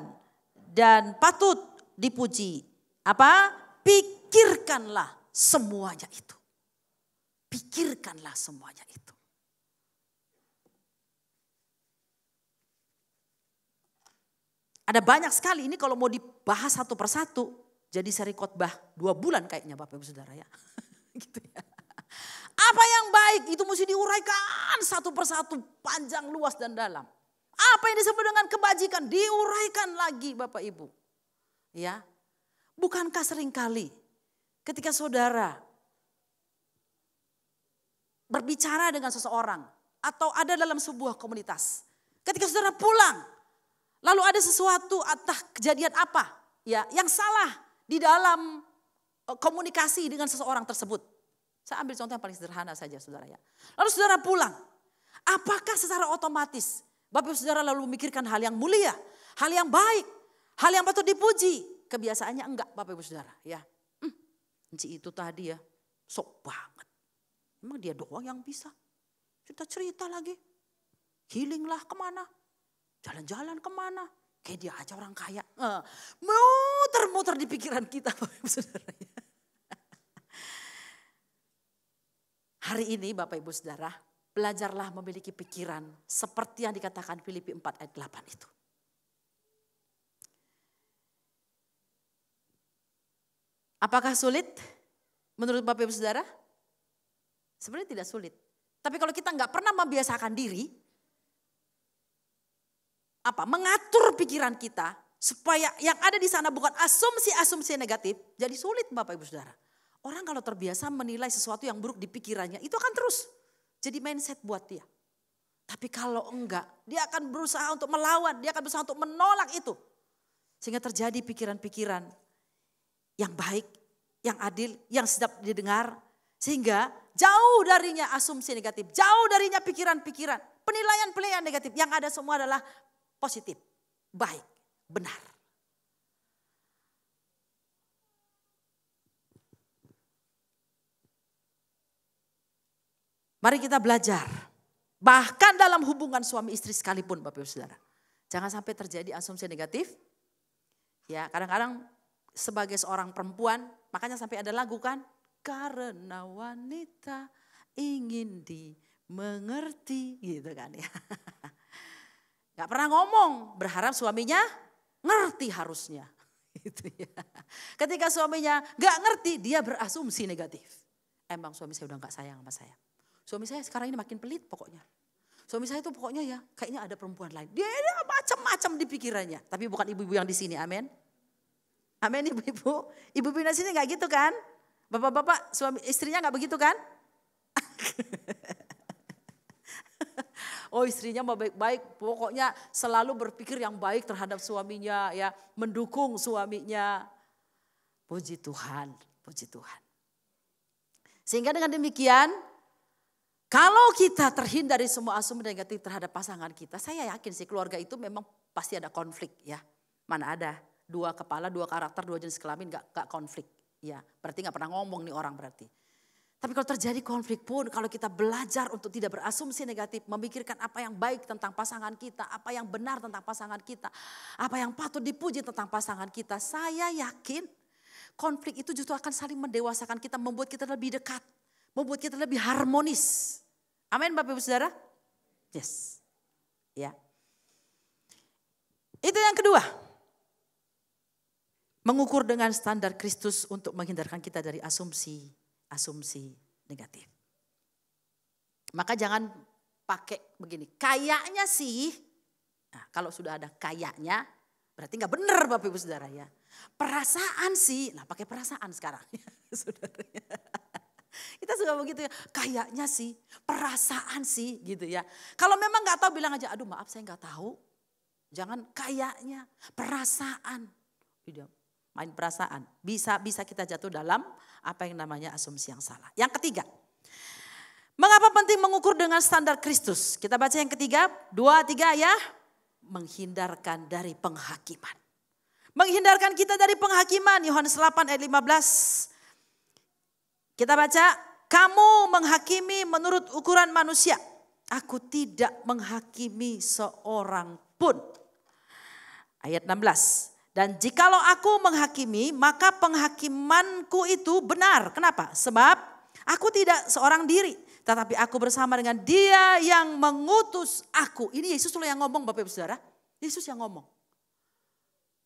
C: dan patut dipuji. Apa? Pikirkanlah semuanya itu. Pikirkanlah semuanya itu. Ada banyak sekali ini kalau mau dibahas satu persatu. Jadi seri khotbah 2 bulan kayaknya Bapak Ibu Saudara ya. Gitu ya. Apa yang baik itu mesti diuraikan satu persatu, panjang, luas dan dalam. Apa yang disebut dengan kebajikan diuraikan lagi Bapak Ibu. Ya. Bukankah seringkali ketika saudara berbicara dengan seseorang atau ada dalam sebuah komunitas. Ketika saudara pulang, lalu ada sesuatu entah kejadian apa ya yang salah di dalam komunikasi dengan seseorang tersebut. Saya ambil contoh yang paling sederhana saja saudara ya. Lalu saudara pulang, apakah secara otomatis Bapak Ibu Saudara lalu memikirkan hal yang mulia, hal yang baik, hal yang patut dipuji? Kebiasaannya enggak Bapak Ibu Saudara ya. Enci itu tadi ya sok banget. Emang dia doang yang bisa. Cerita-cerita lagi. Healing lah kemana? Jalan-jalan kemana? Kayak dia aja orang kaya. Muter-muter di pikiran kita Bapak Ibu Saudara. Hari ini Bapak Ibu Saudara, belajarlah memiliki pikiran seperti yang dikatakan Filipi 4 ayat 8 itu. Apakah sulit menurut Bapak Ibu Saudara? Sebenarnya tidak sulit. Tapi kalau kita nggak pernah membiasakan diri, mengatur pikiran kita supaya yang ada di sana bukan asumsi-asumsi negatif, jadi sulit Bapak Ibu Saudara. Orang kalau terbiasa menilai sesuatu yang buruk di pikirannya, itu akan terus jadi mindset buat dia. Tapi kalau enggak, dia akan berusaha untuk melawan, dia akan berusaha untuk menolak itu. Sehingga terjadi pikiran-pikiran yang baik, yang adil, yang sedap didengar. Sehingga jauh darinya asumsi negatif, jauh darinya pikiran-pikiran, penilaian-penilaian negatif. Yang ada semua adalah positif, baik, benar. Mari kita belajar. Bahkan dalam hubungan suami istri sekalipun Bapak Ibu Saudara. Jangan sampai terjadi asumsi negatif. Ya, kadang-kadang sebagai seorang perempuan, makanya sampai ada lagu kan. Karena wanita ingin dimengerti gitu kan ya. Gak pernah ngomong, berharap suaminya ngerti harusnya. Gitu ya. Ketika suaminya gak ngerti, dia berasumsi negatif. Emang suami saya udah gak sayang sama saya. Suami saya sekarang ini makin pelit pokoknya. Suami saya itu pokoknya ya kayaknya ada perempuan lain. Dia macam-macam di pikirannya. Tapi bukan ibu-ibu yang di sini, amin. Amin ibu-ibu. Ibu-ibu di sini gak gitu kan? Bapak-bapak suami istrinya gak begitu kan? Oh istrinya mau baik-baik, pokoknya selalu berpikir yang baik terhadap suaminya ya. Mendukung suaminya. Puji Tuhan, puji Tuhan. Sehingga dengan demikian, kalau kita terhindar dari semua asumsi negatif terhadap pasangan kita, saya yakin sih keluarga itu memang pasti ada konflik ya. Mana ada 2 kepala, 2 karakter, 2 jenis kelamin gak konflik. Ya, berarti gak pernah ngomong nih orang berarti. Tapi kalau terjadi konflik pun, kalau kita belajar untuk tidak berasumsi negatif, memikirkan apa yang baik tentang pasangan kita, apa yang benar tentang pasangan kita, apa yang patut dipuji tentang pasangan kita, saya yakin konflik itu justru akan saling mendewasakan kita, membuat kita lebih dekat, membuat kita lebih harmonis. Amin Bapak Ibu Saudara? Yes. Ya. Itu yang kedua. Mengukur dengan standar Kristus untuk menghindarkan kita dari asumsi negatif. Maka jangan pakai begini, kayaknya sih. Nah, kalau sudah ada kayaknya, berarti nggak benar Bapak Ibu Saudara ya. Perasaan sih, nah pakai perasaan sekarang. Saudara. Kita suka begitu ya, kayaknya sih, perasaan sih gitu ya. Kalau memang nggak tahu bilang aja, aduh maaf saya nggak tahu. Jangan kayaknya, perasaan. Main perasaan, bisa kita jatuh dalam apa yang namanya asumsi yang salah. Yang ketiga, mengapa penting mengukur dengan standar Kristus? Kita baca yang ketiga, 2, 3 ya. Menghindarkan dari penghakiman. Menghindarkan kita dari penghakiman. Yohanes 8 ayat 15. Kita baca, kamu menghakimi menurut ukuran manusia. Aku tidak menghakimi seorang pun. Ayat 16. Dan jikalau aku menghakimi, maka penghakimanku itu benar. Kenapa? Sebab aku tidak seorang diri, tetapi aku bersama dengan Dia yang mengutus aku. Ini Yesus yang ngomong Bapak Ibu Saudara. Yesus yang ngomong.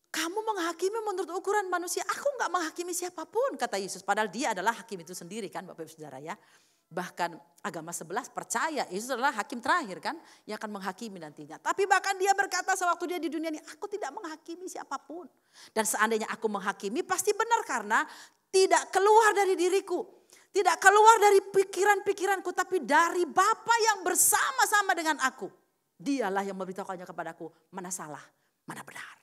C: Kamu menghakimi menurut ukuran manusia. Aku gak menghakimi siapapun kata Yesus. Padahal Dia adalah hakim itu sendiri kan Bapak Ibu Saudara ya. Bahkan agama 11 percaya Yesus adalah hakim terakhir kan. Yang akan menghakimi nantinya. Tapi bahkan Dia berkata sewaktu Dia di dunia ini. Aku tidak menghakimi siapapun. Dan seandainya aku menghakimi pasti benar karena tidak keluar dari diriku. Tidak keluar dari pikiran-pikiranku. Tapi dari Bapa yang bersama-sama dengan aku. Dialah yang memberitahukannya kepadaku. Mana salah, mana benar.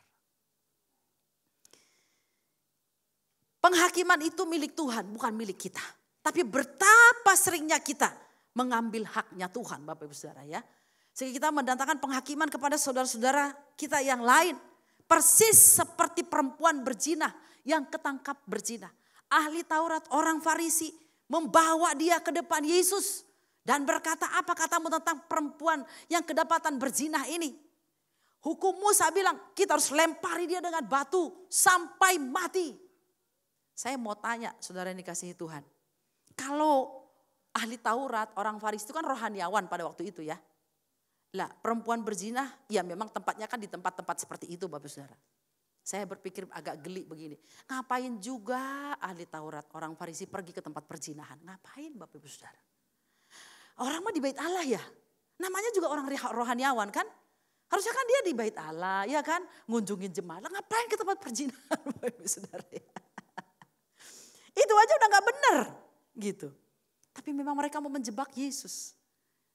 C: Penghakiman itu milik Tuhan, bukan milik kita. Tapi betapa seringnya kita mengambil haknya Tuhan, Bapak Ibu Saudara ya. Sehingga kita mendatangkan penghakiman kepada saudara-saudara kita yang lain. Persis seperti perempuan berzina yang ketangkap berzina. Ahli Taurat, orang Farisi membawa dia ke depan Yesus. Dan berkata, apa katamu tentang perempuan yang kedapatan berzina ini? Hukum Musa bilang, kita harus lempari dia dengan batu sampai mati. Saya mau tanya, saudara yang dikasihi Tuhan. Kalau ahli Taurat, orang Farisi itu kan rohaniawan pada waktu itu ya. Lah perempuan berzina, ya memang tempatnya kan di tempat-tempat seperti itu Bapak Saudara. Saya berpikir agak geli begini. Ngapain juga ahli Taurat, orang Farisi pergi ke tempat perzinahan? Ngapain Bapak Ibu Saudara? Orang mah di bait Allah ya. Namanya juga orang rohaniawan kan. Harusnya kan dia di bait Allah ya kan. Ngunjungin jemaat. Ngapain ke tempat perzinahan Bapak Ibu Saudara ya. Itu aja udah gak benar gitu. Tapi memang mereka mau menjebak Yesus.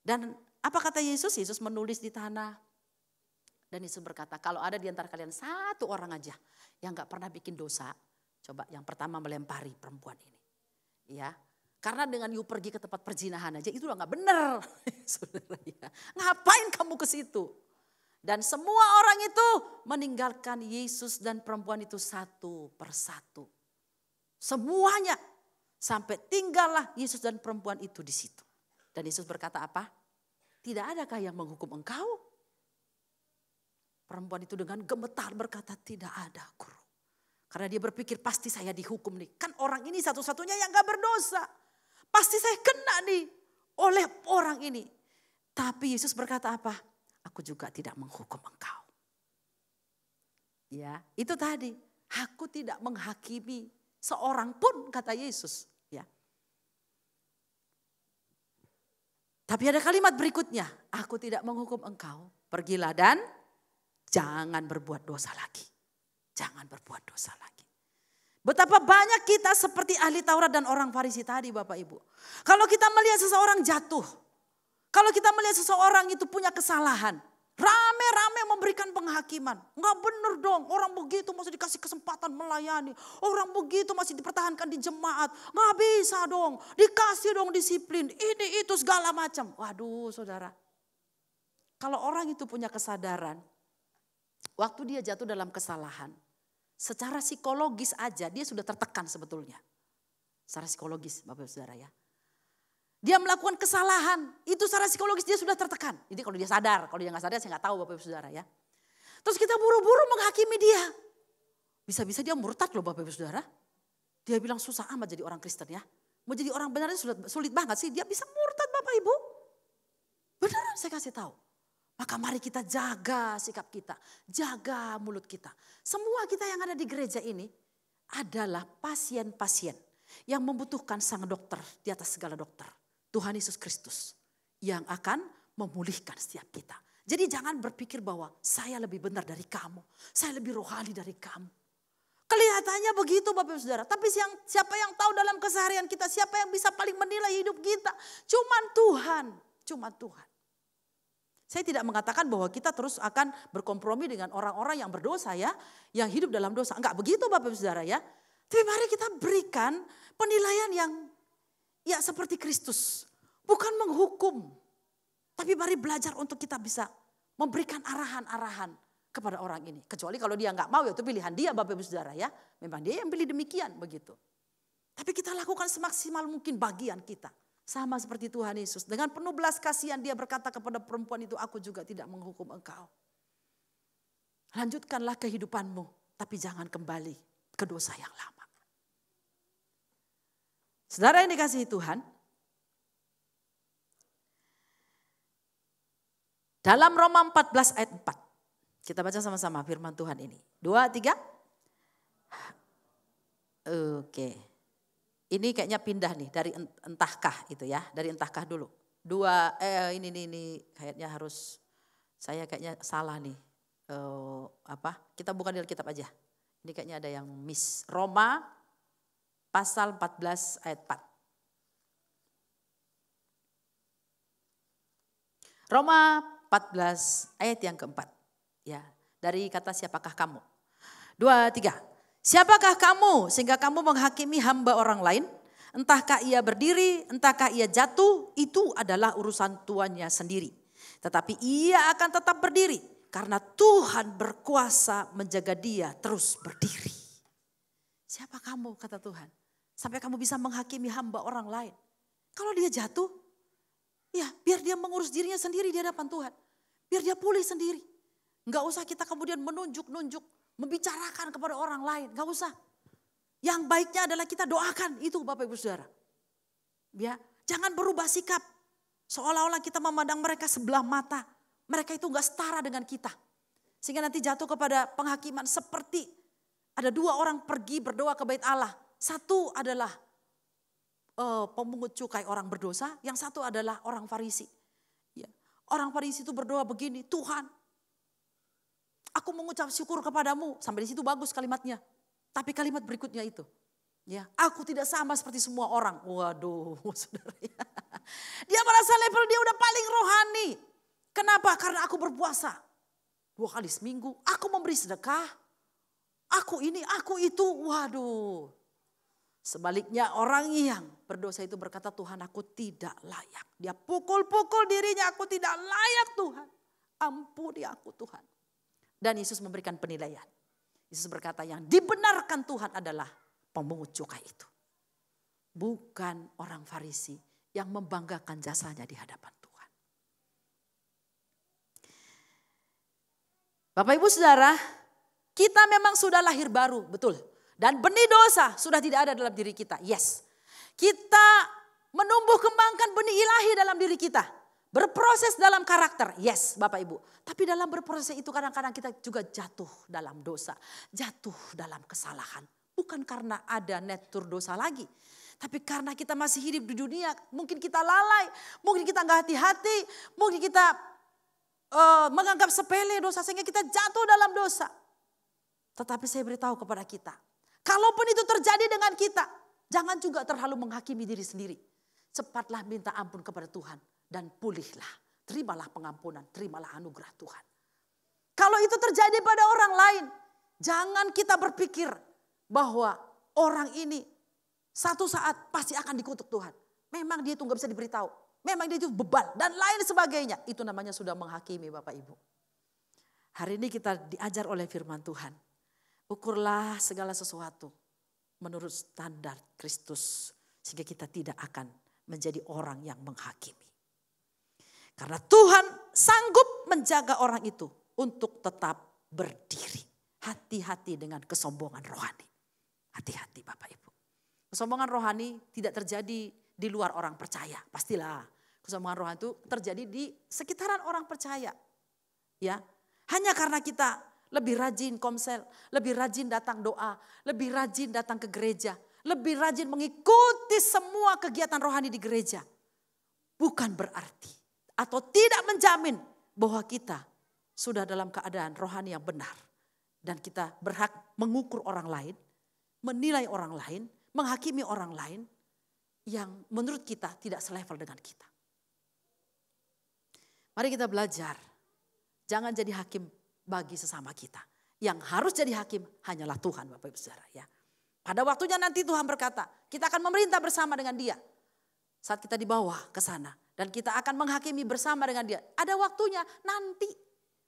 C: Dan apa kata Yesus? Yesus menulis di tanah. Dan Yesus berkata, kalau ada di antara kalian satu orang aja yang gak pernah bikin dosa. Coba yang pertama melempari perempuan ini. Ya, karena dengan you pergi ke tempat perzinahan aja itu udah gak benar. Saudara ya. Ngapain kamu ke situ? Dan semua orang itu meninggalkan Yesus dan perempuan itu satu persatu. Semuanya sampai tinggallah Yesus dan perempuan itu di situ. Dan Yesus berkata apa? Tidak adakah yang menghukum engkau? Perempuan itu dengan gemetar berkata tidak ada guru. Karena dia berpikir pasti saya dihukum nih. Kan orang ini satu-satunya yang gak berdosa. Pasti saya kena nih oleh orang ini. Tapi Yesus berkata apa? Aku juga tidak menghukum engkau. Ya, itu tadi. Aku tidak menghakimi seorang pun kata Yesus. Ya. Tapi ada kalimat berikutnya. Aku tidak menghukum engkau. Pergilah dan jangan berbuat dosa lagi. Jangan berbuat dosa lagi. Betapa banyak kita seperti ahli Taurat dan orang Farisi tadi Bapak Ibu. Kalau kita melihat seseorang jatuh. Kalau kita melihat seseorang itu punya kesalahan. Rame-rame memberikan penghakiman. Nggak bener dong, orang begitu masih dikasih kesempatan melayani. Orang begitu masih dipertahankan di jemaat. Nggak bisa dong, dikasih dong disiplin. Ini itu segala macam. Waduh saudara. Kalau orang itu punya kesadaran, waktu dia jatuh dalam kesalahan. Secara psikologis aja dia sudah tertekan sebetulnya. Secara psikologis Bapak Saudara ya. Dia melakukan kesalahan, itu secara psikologis dia sudah tertekan. Ini kalau dia sadar, kalau dia nggak sadar saya nggak tahu Bapak Ibu Saudara ya. Terus kita buru-buru menghakimi dia. Bisa-bisa dia murtad loh Bapak Ibu Saudara. Dia bilang susah amat jadi orang Kristen ya. Mau jadi orang benar sulit banget sih. Dia bisa murtad Bapak Ibu. Beneran saya kasih tahu. Maka mari kita jaga sikap kita. Jaga mulut kita. Semua kita yang ada di gereja ini adalah pasien-pasien yang membutuhkan sang dokter di atas segala dokter. Tuhan Yesus Kristus yang akan memulihkan setiap kita. Jadi jangan berpikir bahwa saya lebih benar dari kamu. Saya lebih rohani dari kamu. Kelihatannya begitu Bapak Ibu Saudara. Tapi siapa yang tahu dalam keseharian kita, siapa yang bisa paling menilai hidup kita? Cuman Tuhan, cuma Tuhan. Saya tidak mengatakan bahwa kita terus akan berkompromi dengan orang-orang yang berdosa ya, yang hidup dalam dosa. Enggak begitu Bapak Ibu Saudara ya. Tapi mari kita berikan penilaian yang ya seperti Kristus. Bukan menghukum. Tapi mari belajar untuk kita bisa memberikan arahan-arahan kepada orang ini. Kecuali kalau dia enggak mau ya itu pilihan dia Bapak Ibu Saudara ya. Memang dia yang pilih demikian begitu. Tapi kita lakukan semaksimal mungkin bagian kita. Sama seperti Tuhan Yesus. Dengan penuh belas kasihan dia berkata kepada perempuan itu, aku juga tidak menghukum engkau. Lanjutkanlah kehidupanmu, tapi jangan kembali ke dosa yang lama. Saudara yang dikasihi Tuhan, dalam Roma 14 ayat 4. Kita baca sama-sama firman Tuhan ini. 2, 3. Oke. Ini kayaknya pindah nih dari entahkah itu ya. Dari entahkah dulu. Ini kayaknya harus, saya kayaknya salah nih. Kita bukan di Alkitab aja. Ini kayaknya ada yang miss. Roma pasal 14 ayat 4. Roma 14 ayat yang keempat. Ya, dari kata siapakah kamu? 2, 3. Siapakah kamu sehingga kamu menghakimi hamba orang lain? Entahkah ia berdiri, entahkah ia jatuh, itu adalah urusan tuannya sendiri. Tetapi ia akan tetap berdiri karena Tuhan berkuasa menjaga dia terus berdiri. Siapa kamu kata Tuhan? Sampai kamu bisa menghakimi hamba orang lain. Kalau dia jatuh, ya biar dia mengurus dirinya sendiri di hadapan Tuhan. Biar dia pulih sendiri. Enggak usah kita kemudian menunjuk-nunjuk, membicarakan kepada orang lain. Enggak usah. Yang baiknya adalah kita doakan itu Bapak Ibu Saudara. Ya, jangan berubah sikap. Seolah-olah kita memandang mereka sebelah mata. Mereka itu enggak setara dengan kita. Sehingga nanti jatuh kepada penghakiman seperti ada 2 orang pergi berdoa ke bait Allah. Satu adalah pemungut cukai orang berdosa. Yang satu adalah orang Farisi. Ya, orang Farisi itu berdoa begini, Tuhan, aku mengucap syukur kepadamu. Sampai di situ bagus kalimatnya. Tapi kalimat berikutnya itu. Ya, aku tidak sama seperti semua orang. Waduh, saudara. Dia merasa level dia udah paling rohani. Kenapa? Karena aku berpuasa 2 kali seminggu. Aku memberi sedekah. Aku ini, aku itu. Waduh. Sebaliknya orang yang berdosa itu berkata, Tuhan aku tidak layak. Dia pukul-pukul dirinya, aku tidak layak Tuhan. Ampuni aku Tuhan. Dan Yesus memberikan penilaian. Yesus berkata yang dibenarkan Tuhan adalah pemungut cukai itu. Bukan orang Farisi yang membanggakan jasanya di hadapan Tuhan. Bapak Ibu Saudara, kita memang sudah lahir baru, betul. Dan benih dosa sudah tidak ada dalam diri kita. Yes. Kita menumbuh kembangkan benih ilahi dalam diri kita. Berproses dalam karakter. Yes Bapak Ibu. Tapi dalam berproses itu kadang-kadang kita juga jatuh dalam dosa. Jatuh dalam kesalahan. Bukan karena ada natur dosa lagi. Tapi karena kita masih hidup di dunia. Mungkin kita lalai. Mungkin kita gak hati-hati. Mungkin kita menganggap sepele dosa. Sehingga kita jatuh dalam dosa. Tetapi saya beritahu kepada kita. Kalaupun itu terjadi dengan kita, jangan juga terlalu menghakimi diri sendiri. Cepatlah minta ampun kepada Tuhan dan pulihlah. Terimalah pengampunan, terimalah anugerah Tuhan. Kalau itu terjadi pada orang lain, jangan kita berpikir bahwa orang ini satu saat pasti akan dikutuk Tuhan. Memang dia itu gak bisa diberitahu. Memang dia itu bebal dan lain sebagainya. Itu namanya sudah menghakimi Bapak Ibu. Hari ini kita diajar oleh firman Tuhan. Ukurlah segala sesuatu menurut standar Kristus. Sehingga kita tidak akan menjadi orang yang menghakimi. Karena Tuhan sanggup menjaga orang itu untuk tetap berdiri. Hati-hati dengan kesombongan rohani. Hati-hati Bapak Ibu. Kesombongan rohani tidak terjadi di luar orang percaya. Pastilah kesombongan rohani itu terjadi di sekitaran orang percaya. Ya, hanya karena kita lebih rajin komsel, lebih rajin datang doa, lebih rajin datang ke gereja, lebih rajin mengikuti semua kegiatan rohani di gereja. Bukan berarti atau tidak menjamin bahwa kita sudah dalam keadaan rohani yang benar. Dan kita berhak mengukur orang lain, menilai orang lain, menghakimi orang lain yang menurut kita tidak selevel dengan kita. Mari kita belajar, jangan jadi hakim bagi sesama kita. Yang harus jadi hakim hanyalah Tuhan, Bapak Ibu Saudara. Ya. Pada waktunya nanti Tuhan berkata, kita akan memerintah bersama dengan Dia. Saat kita dibawa ke sana dan kita akan menghakimi bersama dengan Dia. Ada waktunya nanti.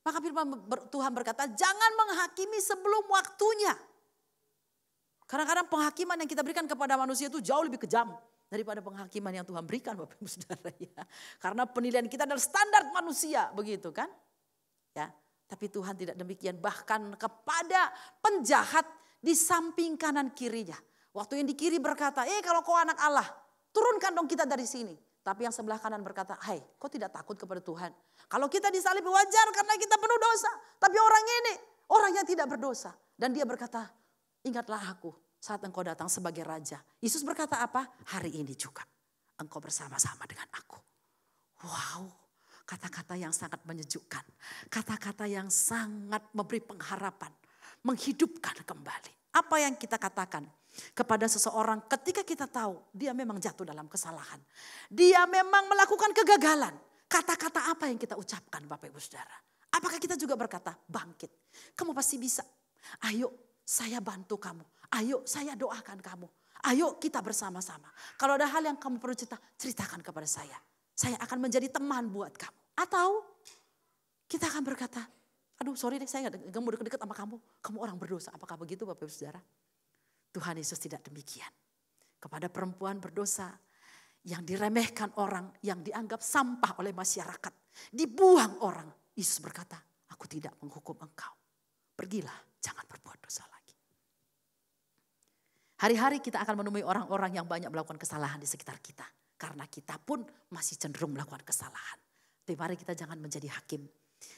C: Maka firman Tuhan berkata, jangan menghakimi sebelum waktunya. Kadang-kadang penghakiman yang kita berikan kepada manusia itu jauh lebih kejam daripada penghakiman yang Tuhan berikan, Bapak Ibu Saudara. Ya. Karena penilaian kita adalah standar manusia, begitu kan? Ya, tapi Tuhan tidak demikian. Bahkan kepada penjahat di samping kanan kirinya. Waktu yang di kiri berkata, kalau kau anak Allah, turunkan dong kita dari sini. Tapi yang sebelah kanan berkata, hai, kau tidak takut kepada Tuhan? Kalau kita disalib wajar karena kita penuh dosa. Tapi orang ini, orang yang tidak berdosa. Dan dia berkata, ingatlah aku saat engkau datang sebagai raja. Yesus berkata apa? Hari ini juga engkau bersama-sama dengan aku. Wow, kata-kata yang sangat menyejukkan. Kata-kata yang sangat memberi pengharapan. Menghidupkan kembali. Apa yang kita katakan kepada seseorang ketika kita tahu dia memang jatuh dalam kesalahan. Dia memang melakukan kegagalan. Kata-kata apa yang kita ucapkan, Bapak Ibu Saudara? Apakah kita juga berkata, bangkit. Kamu pasti bisa. Ayo saya bantu kamu. Ayo saya doakan kamu. Ayo kita bersama-sama. Kalau ada hal yang kamu perlu ceritakan kepada saya. Saya akan menjadi teman buat kamu. Atau kita akan berkata, aduh sorry deh saya gak mau deket-deket sama kamu. Kamu orang berdosa. Apakah begitu Bapak Ibu Saudara? Tuhan Yesus tidak demikian. Kepada perempuan berdosa yang diremehkan orang, yang dianggap sampah oleh masyarakat, dibuang orang. Yesus berkata, aku tidak menghukum engkau. Pergilah, jangan berbuat dosa lagi. Hari-hari kita akan menemui orang-orang yang banyak melakukan kesalahan di sekitar kita. Karena kita pun masih cenderung melakukan kesalahan. Tapi mari kita jangan menjadi hakim.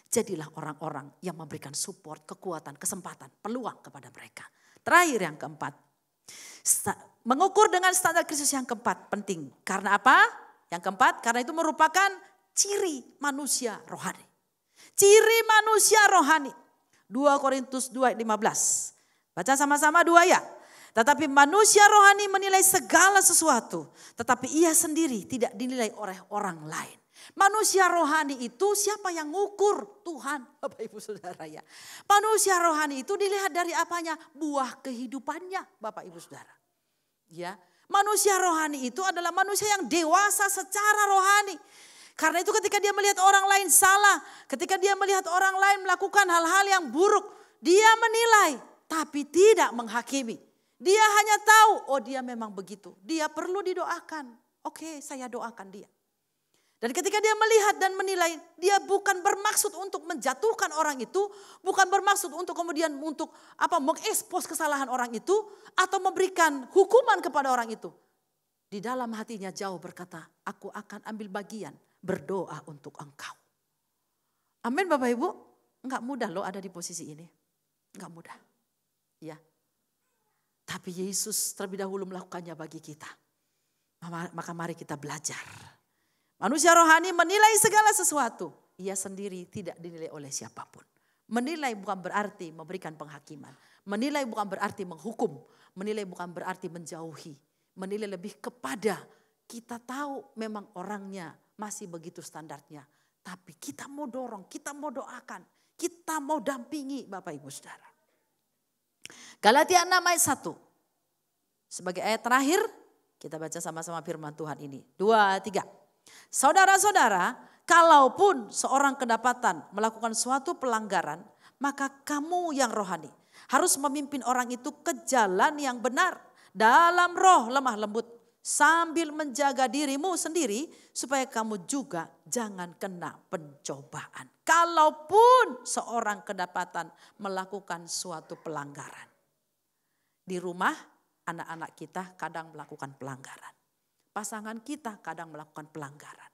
C: Jadilah orang-orang yang memberikan support, kekuatan, kesempatan, peluang kepada mereka. Terakhir yang keempat, mengukur dengan standar Kristus yang keempat penting. Karena apa? Yang keempat, karena itu merupakan ciri manusia rohani. Ciri manusia rohani. 2 Korintus 2:15. Baca sama-sama 2 ya. Tetapi manusia rohani menilai segala sesuatu. Tetapi ia sendiri tidak dinilai oleh orang lain. Manusia rohani itu siapa yang ngukur? Tuhan, Bapak Ibu Saudara ya. Manusia rohani itu dilihat dari apanya? Buah kehidupannya, Bapak Ibu Saudara. Ya, manusia rohani itu adalah manusia yang dewasa secara rohani. Karena itu ketika dia melihat orang lain salah, ketika dia melihat orang lain melakukan hal-hal yang buruk, dia menilai tapi tidak menghakimi. Dia hanya tahu, oh dia memang begitu. Dia perlu didoakan. Oke, saya doakan dia. Dan ketika dia melihat dan menilai, dia bukan bermaksud untuk menjatuhkan orang itu, bukan bermaksud untuk kemudian mengekspos kesalahan orang itu atau memberikan hukuman kepada orang itu. Di dalam hatinya jauh berkata, aku akan ambil bagian berdoa untuk engkau. Amin Bapak Ibu. Enggak mudah loh ada di posisi ini. Enggak mudah. Ya. Tapi Yesus terlebih dahulu melakukannya bagi kita. Maka mari kita belajar. Manusia rohani menilai segala sesuatu. Ia sendiri tidak dinilai oleh siapapun. Menilai bukan berarti memberikan penghakiman. Menilai bukan berarti menghukum. Menilai bukan berarti menjauhi. Menilai lebih kepada kita tahu memang orangnya masih begitu standarnya. Tapi kita mau dorong, kita mau doakan. Kita mau dampingi Bapak Ibu Saudara. Galatia 6 ayat 1. Sebagai ayat terakhir kita baca sama-sama firman Tuhan ini. 2, 3. Saudara-saudara, kalaupun seorang kedapatan melakukan suatu pelanggaran, maka kamu yang rohani harus memimpin orang itu ke jalan yang benar dalam roh lemah lembut sambil menjaga dirimu sendiri supaya kamu juga jangan kena pencobaan. Kalaupun seorang kedapatan melakukan suatu pelanggaran di rumah Anak-anak kita kadang melakukan pelanggaran. Pasangan kita kadang melakukan pelanggaran.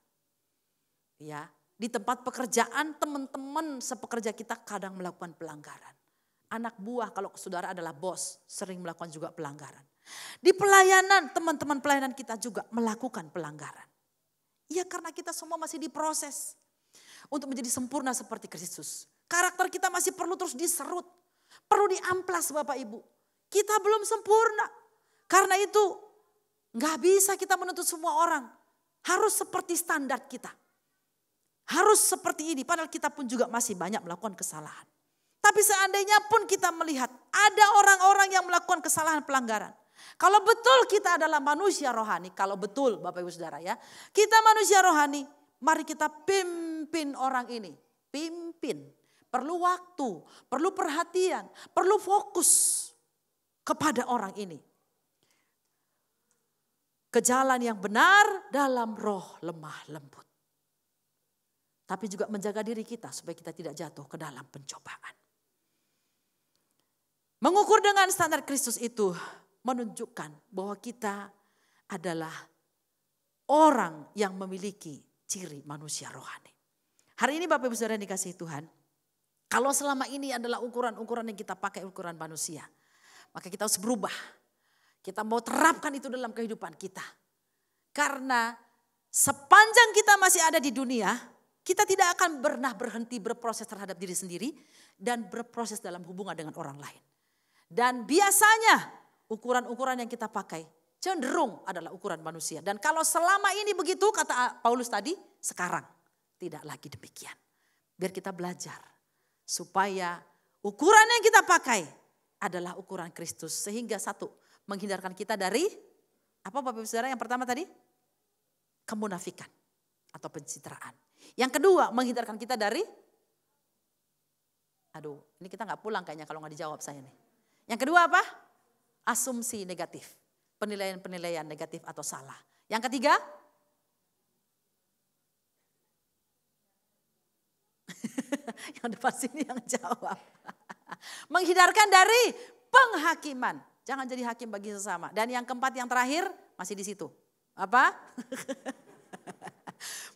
C: Ya, di tempat pekerjaan teman-teman sepekerja kita kadang melakukan pelanggaran. Anak buah kalau saudara adalah bos sering melakukan juga pelanggaran. Di pelayanan teman-teman pelayanan kita juga melakukan pelanggaran. Ya karena kita semua masih diproses untuk menjadi sempurna seperti Kristus. Karakter kita masih perlu terus diserut, perlu diamplas Bapak Ibu. Kita belum sempurna. Karena itu gak bisa kita menuntut semua orang. Harus seperti standar kita. Harus seperti ini. Padahal kita pun juga masih banyak melakukan kesalahan. Tapi seandainya pun kita melihat ada orang-orang yang melakukan kesalahan pelanggaran. Kalau betul kita adalah manusia rohani. Kalau betul Bapak Ibu Saudara ya. Kita manusia rohani. Mari kita pimpin orang ini. Pimpin. Perlu waktu. Perlu perhatian. Perlu fokus kepada orang ini. Ke jalan yang benar dalam roh lemah lembut. Tapi juga menjaga diri kita supaya kita tidak jatuh ke dalam pencobaan. Mengukur dengan standar Kristus itu menunjukkan bahwa kita adalah orang yang memiliki ciri manusia rohani. Hari ini Bapak Ibu Saudara yang dikasihi Tuhan, kalau selama ini adalah ukuran-ukuran yang kita pakai ukuran manusia, maka kita harus berubah. Kita mau terapkan itu dalam kehidupan kita. Karena sepanjang kita masih ada di dunia, kita tidak akan pernah berhenti berproses terhadap diri sendiri dan berproses dalam hubungan dengan orang lain. Dan biasanya ukuran-ukuran yang kita pakai cenderung adalah ukuran manusia. Dan kalau selama ini begitu kata Paulus tadi, sekarang tidak lagi demikian. Biar kita belajar supaya ukuran yang kita pakai adalah ukuran Kristus. Sehingga satu, menghindarkan kita dari, apa Bapak Ibu Saudara yang pertama tadi? Kemunafikan atau pencitraan. Yang kedua, menghindarkan kita dari, ini kita gak pulang kayaknya kalau gak dijawab saya nih. Yang kedua apa? Asumsi negatif. Penilaian-penilaian negatif atau salah. Yang ketiga? Yang depan sini yang jawab. Menghindarkan dari penghakiman. Jangan jadi hakim bagi sesama. Dan yang keempat yang terakhir masih di situ. Apa?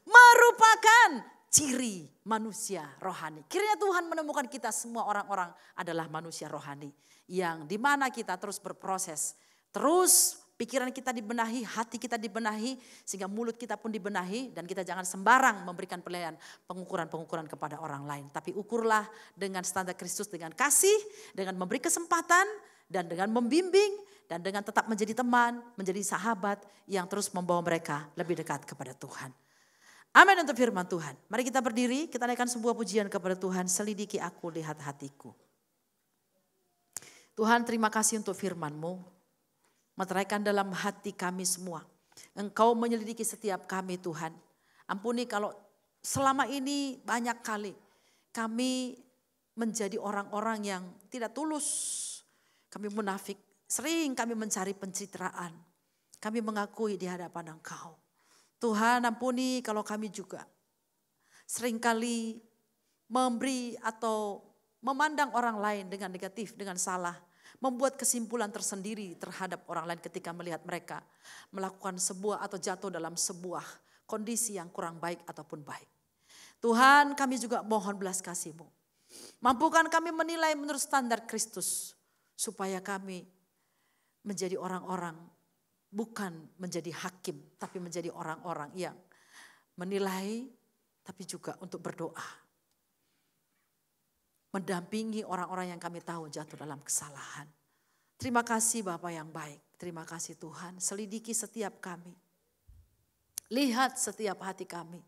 C: Merupakan ciri manusia rohani. Kiranya Tuhan menemukan kita semua orang-orang adalah manusia rohani. Yang dimana kita terus berproses. Terus pikiran kita dibenahi, hati kita dibenahi. Sehingga mulut kita pun dibenahi. Dan kita jangan sembarang memberikan penilaian pengukuran-pengukuran kepada orang lain. Tapi ukurlah dengan standar Kristus, dengan kasih, dengan memberi kesempatan, dan dengan membimbing, dan dengan tetap menjadi teman, menjadi sahabat yang terus membawa mereka lebih dekat kepada Tuhan. Amin untuk firman Tuhan. Mari kita berdiri, kita naikkan sebuah pujian kepada Tuhan. Selidiki aku, lihat hatiku. Tuhan, terima kasih untuk firman-Mu. Meteraikan dalam hati kami semua. Engkau menyelidiki setiap kami Tuhan. Ampuni kalau selama ini banyak kali kami menjadi orang-orang yang tidak tulus. Kami munafik, sering kami mencari pencitraan. Kami mengakui di hadapan Engkau. Tuhan ampuni kalau kami juga seringkali memberi atau memandang orang lain dengan negatif, dengan salah. Membuat kesimpulan tersendiri terhadap orang lain ketika melihat mereka melakukan sebuah atau jatuh dalam sebuah kondisi yang kurang baik ataupun baik. Tuhan kami juga mohon belas kasih-Mu. Mampukan kami menilai menurut standar Kristus. Supaya kami menjadi orang-orang bukan menjadi hakim. Tapi menjadi orang-orang yang menilai tapi juga untuk berdoa. Mendampingi orang-orang yang kami tahu jatuh dalam kesalahan. Terima kasih Bapa yang baik. Terima kasih Tuhan. Selidiki setiap kami. Lihat setiap hati kami.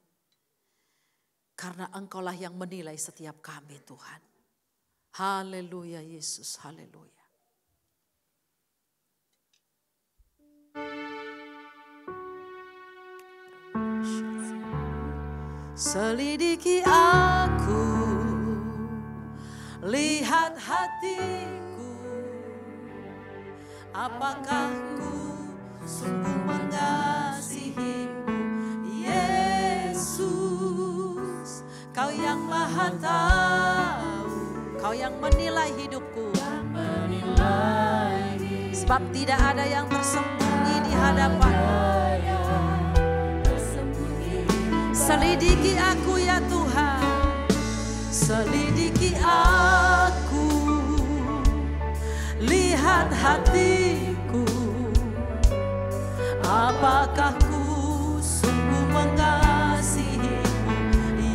C: Karena Engkaulah yang menilai setiap kami Tuhan. Haleluya Yesus, haleluya. Selidiki aku, lihat hatiku, apakah ku sungguh mengasihi-Mu, Yesus. Kau yang Maha Tahu, Kau yang menilai hidupku. Sebab tidak ada yang tersembunyi di hadapan. Selidiki aku ya Tuhan, selidiki aku, lihat hatiku, apakah ku sungguh mengasihimu.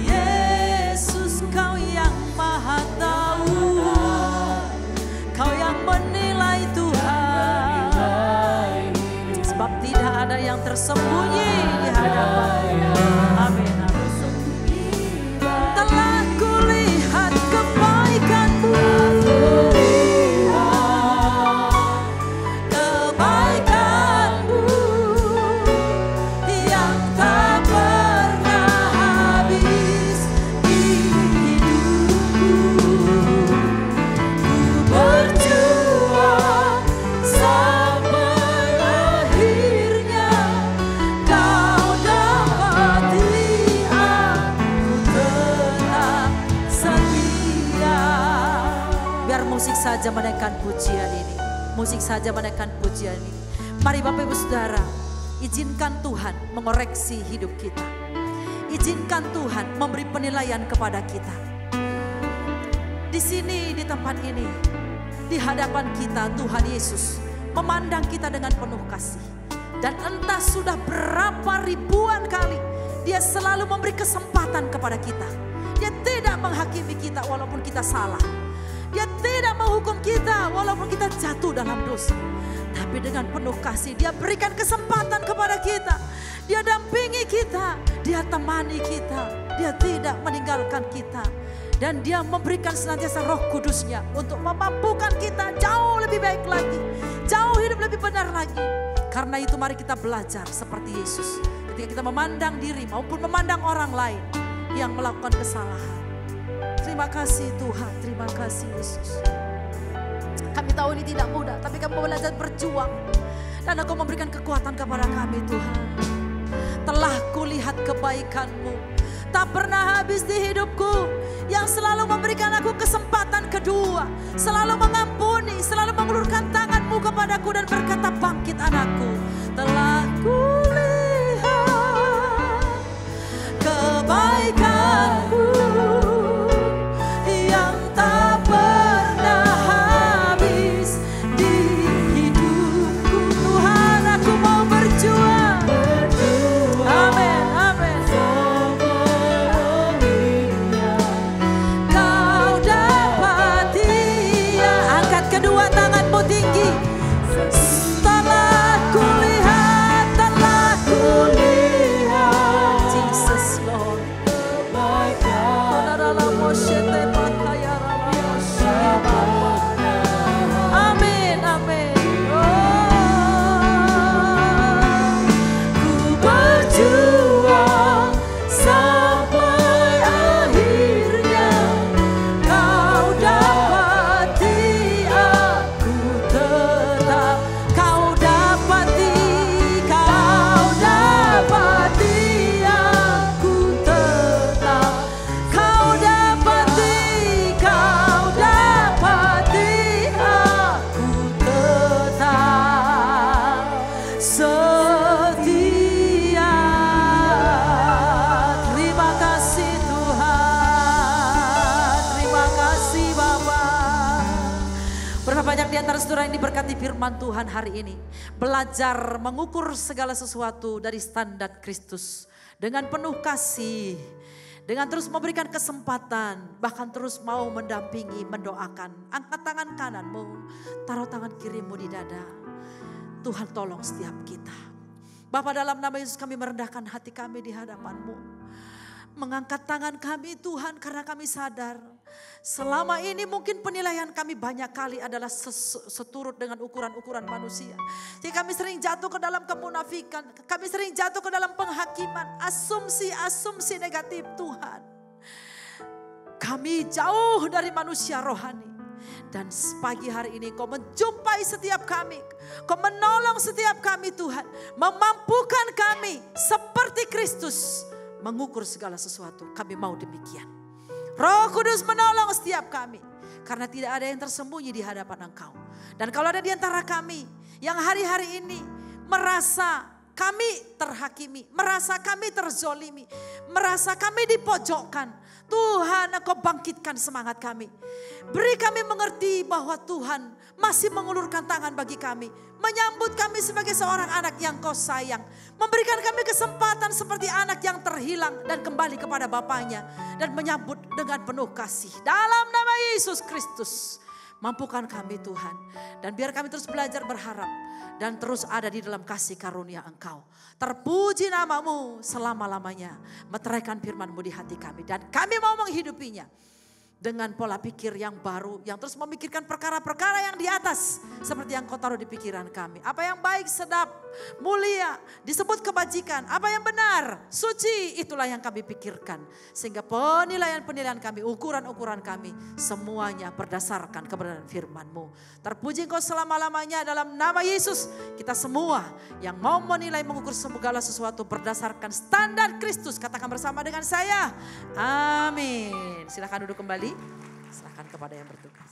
C: Yesus, Kau yang maha tahu, Kau yang menilai Tuhan. Sebab tidak ada yang tersembunyi di hadapan. Amin. Telah kulihat kebaikan-Mu, kebaikan-Mu yang tak pernah habis di hidupku. Ku berjuang sampai akhirnya, Kau dapati aku tetap setia. Biar musik saja menaikkan pujian ini. Musik saja menaikkan pujian ini. Mari Bapak Ibu Saudara, izinkan Tuhan mengoreksi hidup kita. Izinkan Tuhan memberi penilaian kepada kita. Di sini, di tempat ini, di hadapan kita Tuhan Yesus memandang kita dengan penuh kasih. Dan entah sudah berapa ribuan kali Dia selalu memberi kesempatan kepada kita. Dia tidak menghakimi kita walaupun kita salah. Dia tidak menghukum kita walaupun kita jatuh dalam dosa. Tapi dengan penuh kasih Dia berikan kesempatan kepada kita. Dia dampingi kita, Dia temani kita, Dia tidak meninggalkan kita. Dan Dia memberikan senantiasa Roh Kudus-Nya untuk memampukan kita jauh lebih baik lagi, jauh hidup lebih benar lagi. Karena itu mari kita belajar seperti Yesus. Ketika kita memandang diri maupun memandang orang lain yang melakukan kesalahan. Terima kasih Tuhan, terima kasih Yesus. Kami tahu ini tidak mudah, tapi kami belajar berjuang. Dan Engkau memberikan kekuatan kepada kami Tuhan. Telah kulihat kebaikan-Mu, tak pernah habis di hidupku, yang selalu memberikan aku kesempatan kedua, selalu mengampuni, selalu mengulurkan tangan-Mu kepadaku dan berkata, bangkit anakku. Telah kulihat kebaikan-Mu yang tak pernah habis di hidupku. Tuhan, aku mau berjuang. Amin, amin. Kau dapat dia. Angkat kedua tanganmu tinggi. Telah kulihat, telah kulihat. Jesus Lord. Amin, amin. Ku berjuang sampai akhirnya, Kau dapati aku tetap. Kau dapati aku tetap. Kau dapati aku tetap setia. Terima kasih Tuhan, terima kasih Bapa. Berapa banyak di antara saudara yang diberkati firman Tuhan hari ini, belajar mengukur segala sesuatu dari standar Kristus dengan penuh kasih, dengan terus memberikan kesempatan, bahkan terus mau mendampingi, mendoakan. Angkat tangan kananmu, taruh tangan kirimu di dada. Tuhan tolong setiap kita. Bapa, dalam nama Yesus kami merendahkan hati kami di hadapan-Mu. Mengangkat tangan kami Tuhan, karena kami sadar selama ini mungkin penilaian kami banyak kali adalah seturut dengan ukuran-ukuran manusia. Jadi kami sering jatuh ke dalam kemunafikan, kami sering jatuh ke dalam penghakiman, asumsi-asumsi negatif Tuhan. Kami jauh dari manusia rohani. Dan pagi hari ini Kau menjumpai setiap kami, Kau menolong setiap kami Tuhan, memampukan kami seperti Kristus mengukur segala sesuatu. Kami mau demikian. Roh Kudus menolong setiap kami. Karena tidak ada yang tersembunyi di hadapan Engkau. Dan kalau ada di antara kami yang hari-hari ini merasa kami terhakimi, merasa kami terzolimi, merasa kami dipojokkan, Tuhan, Engkau bangkitkan semangat kami. Beri kami mengerti bahwa Tuhan masih mengulurkan tangan bagi kami, menyambut kami sebagai seorang anak yang Kau sayang, memberikan kami kesempatan seperti anak yang terhilang dan kembali kepada Bapaknya, dan menyambut dengan penuh kasih. Dalam nama Yesus Kristus, mampukan kami Tuhan, dan biar kami terus belajar berharap dan terus ada di dalam kasih karunia Engkau. Terpuji nama-Mu selama-lamanya. Meteraikan firman-Mu di hati kami, dan kami mau menghidupinya dengan pola pikir yang baru, yang terus memikirkan perkara-perkara yang di atas, seperti yang Kau taruh di pikiran kami. Apa yang baik, sedap, mulia, disebut kebajikan, apa yang benar, suci, itulah yang kami pikirkan. Sehingga penilaian-penilaian kami, ukuran-ukuran kami, semuanya berdasarkan kebenaran firman-Mu. Terpuji Engkau selama-lamanya dalam nama Yesus. Kita semua yang mau menilai, mengukur segala sesuatu berdasarkan standar Kristus, katakan bersama dengan saya, amin. Silakan duduk kembali. Serahkan kepada yang bertugas.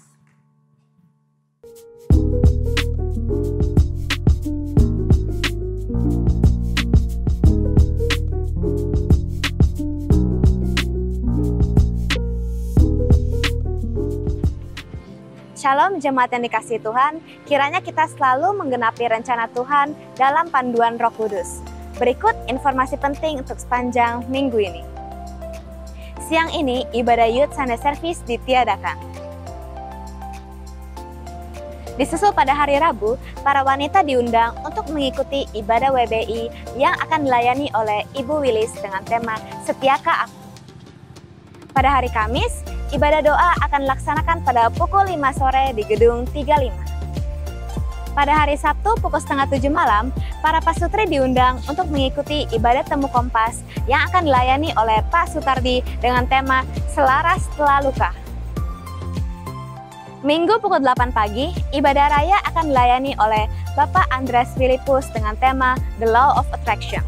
D: Shalom jemaat yang dikasihi Tuhan, kiranya kita selalu menggenapi rencana Tuhan dalam panduan Roh Kudus. Berikut informasi penting untuk sepanjang minggu ini. Siang ini, ibadah Youth Sunday Service ditiadakan. Disusul pada hari Rabu, para wanita diundang untuk mengikuti ibadah WBI yang akan dilayani oleh Ibu Wilis dengan tema Setiakah Aku. Pada hari Kamis, ibadah doa akan dilaksanakan pada pukul 5 sore di gedung 35. Pada hari Sabtu pukul setengah 7 malam, para pasutri diundang untuk mengikuti ibadah temu Kompas yang akan dilayani oleh Pak Sutardi dengan tema Selaras Setelah Luka. Minggu pukul 8 pagi, ibadah raya akan dilayani oleh Bapak Andreas Filipus dengan tema The Law of Attraction.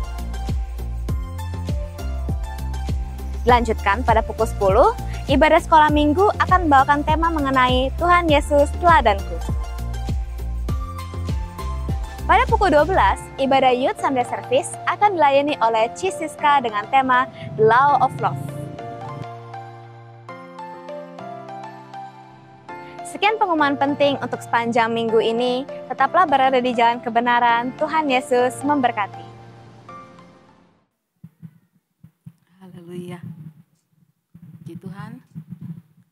D: Dilanjutkan pada pukul 10, ibadah sekolah minggu akan membawakan tema mengenai Tuhan Yesus Teladanku. Pada pukul 12, ibadah Youth Sunday Service akan dilayani oleh Cisiska dengan tema The Law of Love. Sekian pengumuman penting untuk sepanjang minggu ini. Tetaplah berada di jalan kebenaran. Tuhan Yesus memberkati.
B: Haleluya. Puji Tuhan.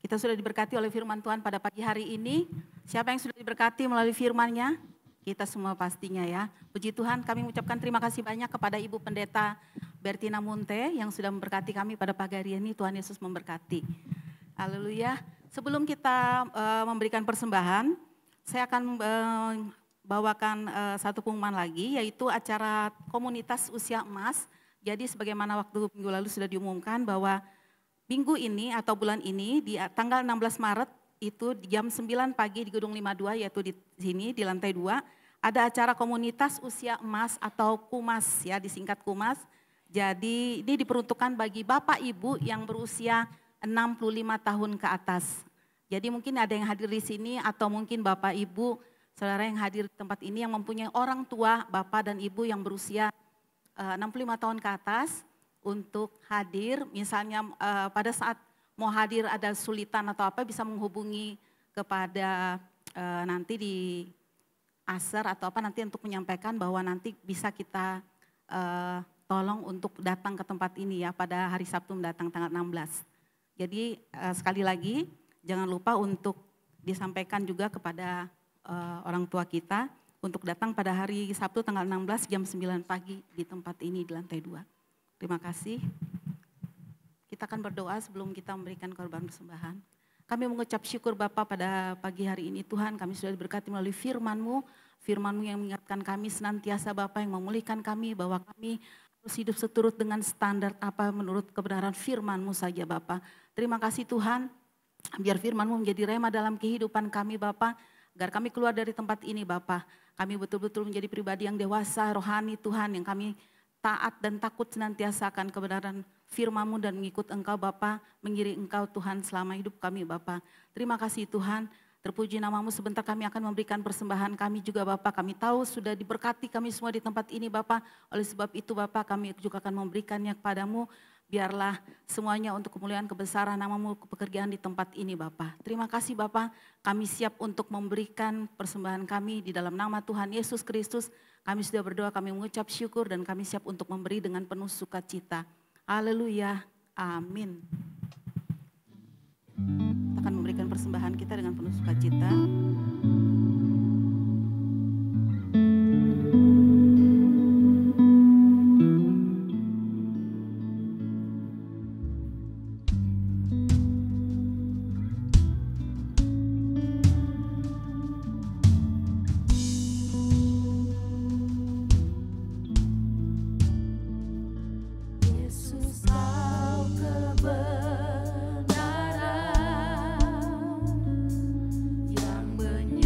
B: Kita sudah diberkati oleh firman Tuhan pada pagi hari ini. Siapa yang sudah diberkati melalui firman-Nya? Kita semua pastinya ya. Puji Tuhan, kami mengucapkan terima kasih banyak kepada Ibu Pendeta Bertina Munte yang sudah memberkati kami pada pagi hari ini. Tuhan Yesus memberkati. Haleluya. Sebelum kita memberikan persembahan, saya akan bawakan satu pengumuman lagi, yaitu acara komunitas usia emas. Jadi sebagaimana waktu minggu lalu sudah diumumkan bahwa minggu ini atau bulan ini di tanggal 16 Maret itu di jam 9 pagi di gedung 52, yaitu di sini di lantai 2. Ada acara komunitas usia emas atau KUMAS ya, disingkat KUMAS. Jadi ini diperuntukkan bagi Bapak Ibu yang berusia 65 tahun ke atas. Jadi mungkin ada yang hadir di sini atau mungkin Bapak Ibu, saudara yang hadir di tempat ini yang mempunyai orang tua, Bapak dan Ibu yang berusia 65 tahun ke atas untuk hadir. Misalnya pada saat mau hadir ada sulitan atau apa bisa menghubungi kepada nanti di ASER atau apa nanti untuk menyampaikan bahwa nanti bisa kita tolong untuk datang ke tempat ini ya pada hari Sabtu mendatang tanggal 16. Jadi sekali lagi jangan lupa untuk disampaikan juga kepada orang tua kita untuk datang pada hari Sabtu tanggal 16 jam 9 pagi di tempat ini di lantai 2. Terima kasih. Kita akan berdoa sebelum kita memberikan korban persembahan. Kami mengucap syukur Bapa pada pagi hari ini Tuhan, kami sudah diberkati melalui firman-Mu. Firman-Mu yang mengingatkan kami senantiasa Bapa, yang memulihkan kami bahwa kami harus hidup seturut dengan standar apa menurut kebenaran firman-Mu saja Bapa. Terima kasih Tuhan, biar firman-Mu menjadi rema dalam kehidupan kami Bapa, agar kami keluar dari tempat ini Bapa. Kami betul-betul menjadi pribadi yang dewasa, rohani Tuhan, yang kami taat dan takut senantiasa akan kebenaran firman-Mu dan mengikut Engkau Bapa, mengiring Engkau Tuhan selama hidup kami Bapa. Terima kasih Tuhan, terpuji nama-Mu. Sebentar kami akan memberikan persembahan kami juga Bapa. Kami tahu sudah diberkati kami semua di tempat ini Bapa. Oleh sebab itu Bapa, kami juga akan memberikannya kepadamu. Biarlah semuanya untuk kemuliaan kebesaran nama-Mu, pekerjaan di tempat ini Bapa. Terima kasih Bapa, kami siap untuk memberikan persembahan kami di dalam nama Tuhan Yesus Kristus. Kami sudah berdoa, kami mengucap syukur dan kami siap untuk memberi dengan penuh sukacita. Haleluya, amin. Kita akan memberikan persembahan kita dengan penuh sukacita.
A: Yang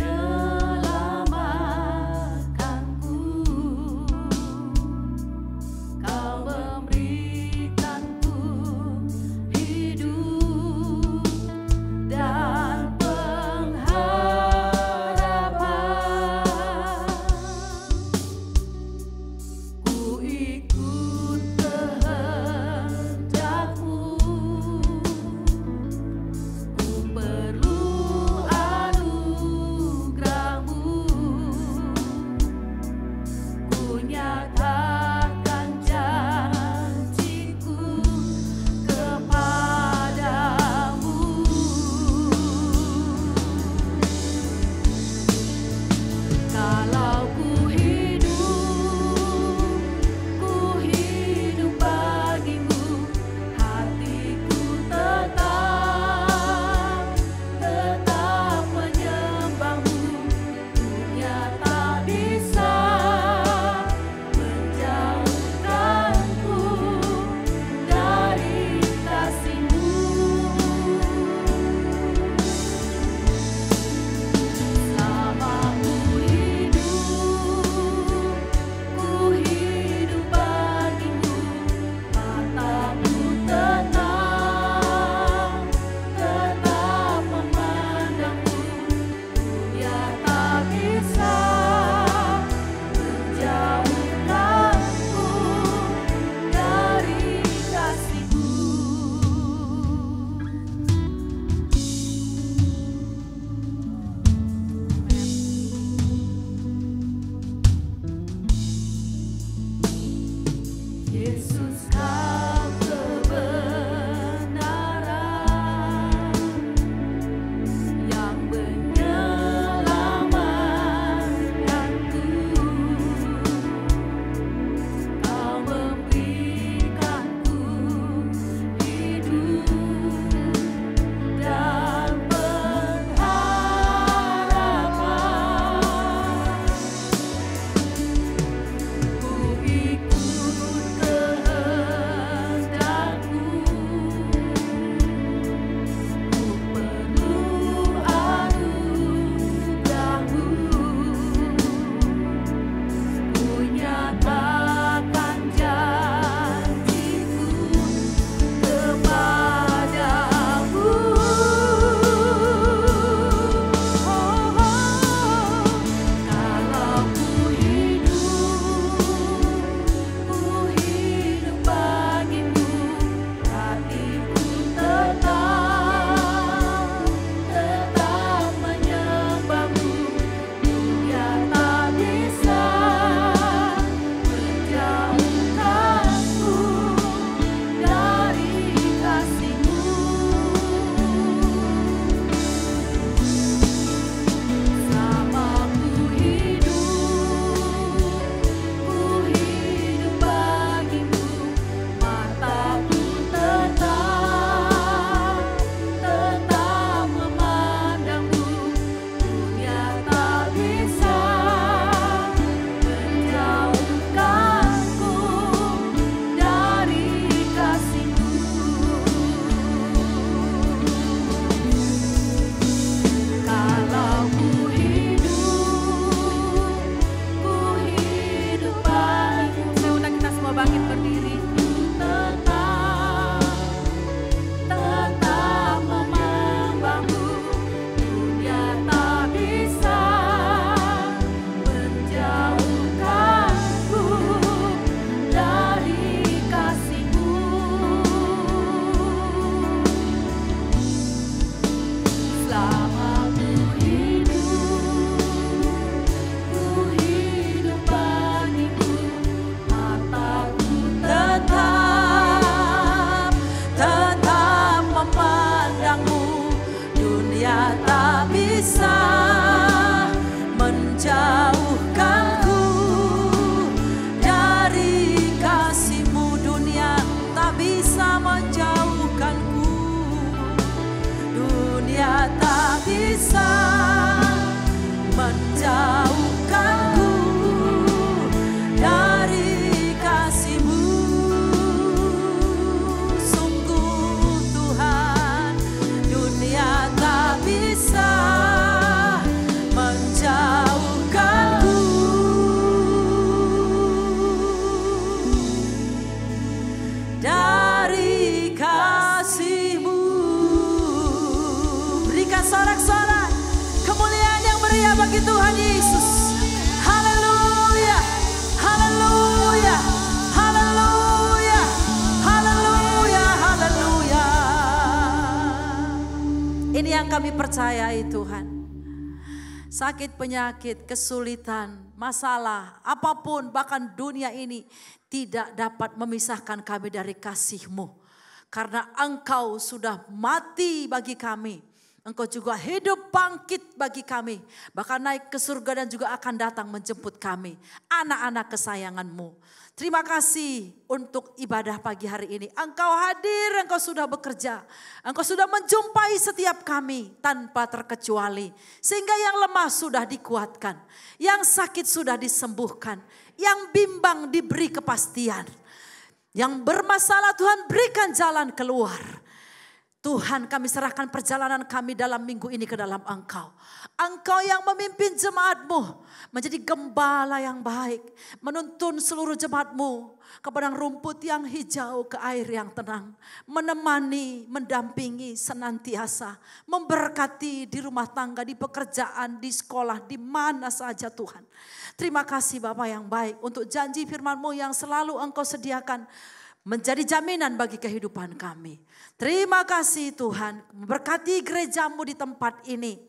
C: kami percayai Tuhan. Sakit, penyakit, kesulitan, masalah, apapun bahkan dunia ini tidak dapat memisahkan kami dari kasih-Mu. Karena Engkau sudah mati bagi kami. Engkau juga hidup bangkit bagi kami. Bahkan naik ke surga dan juga akan datang menjemput kami. Anak-anak kesayangan-Mu. Terima kasih untuk ibadah pagi hari ini. Engkau hadir, Engkau sudah bekerja. Engkau sudah menjumpai setiap kami tanpa terkecuali. Sehingga yang lemah sudah dikuatkan. Yang sakit sudah disembuhkan. Yang bimbang diberi kepastian. Yang bermasalah Tuhan berikan jalan keluar. Tuhan, kami serahkan perjalanan kami dalam minggu ini ke dalam Engkau. Engkau yang memimpin jemaat-Mu menjadi gembala yang baik. Menuntun seluruh jemaat-Mu ke padang rumput yang hijau, ke air yang tenang. Menemani, mendampingi senantiasa. Memberkati di rumah tangga, di pekerjaan, di sekolah, di mana saja Tuhan. Terima kasih Bapa yang baik untuk janji firman-Mu yang selalu Engkau sediakan. Menjadi jaminan bagi kehidupan kami. Terima kasih Tuhan, memberkati gereja-Mu di tempat ini.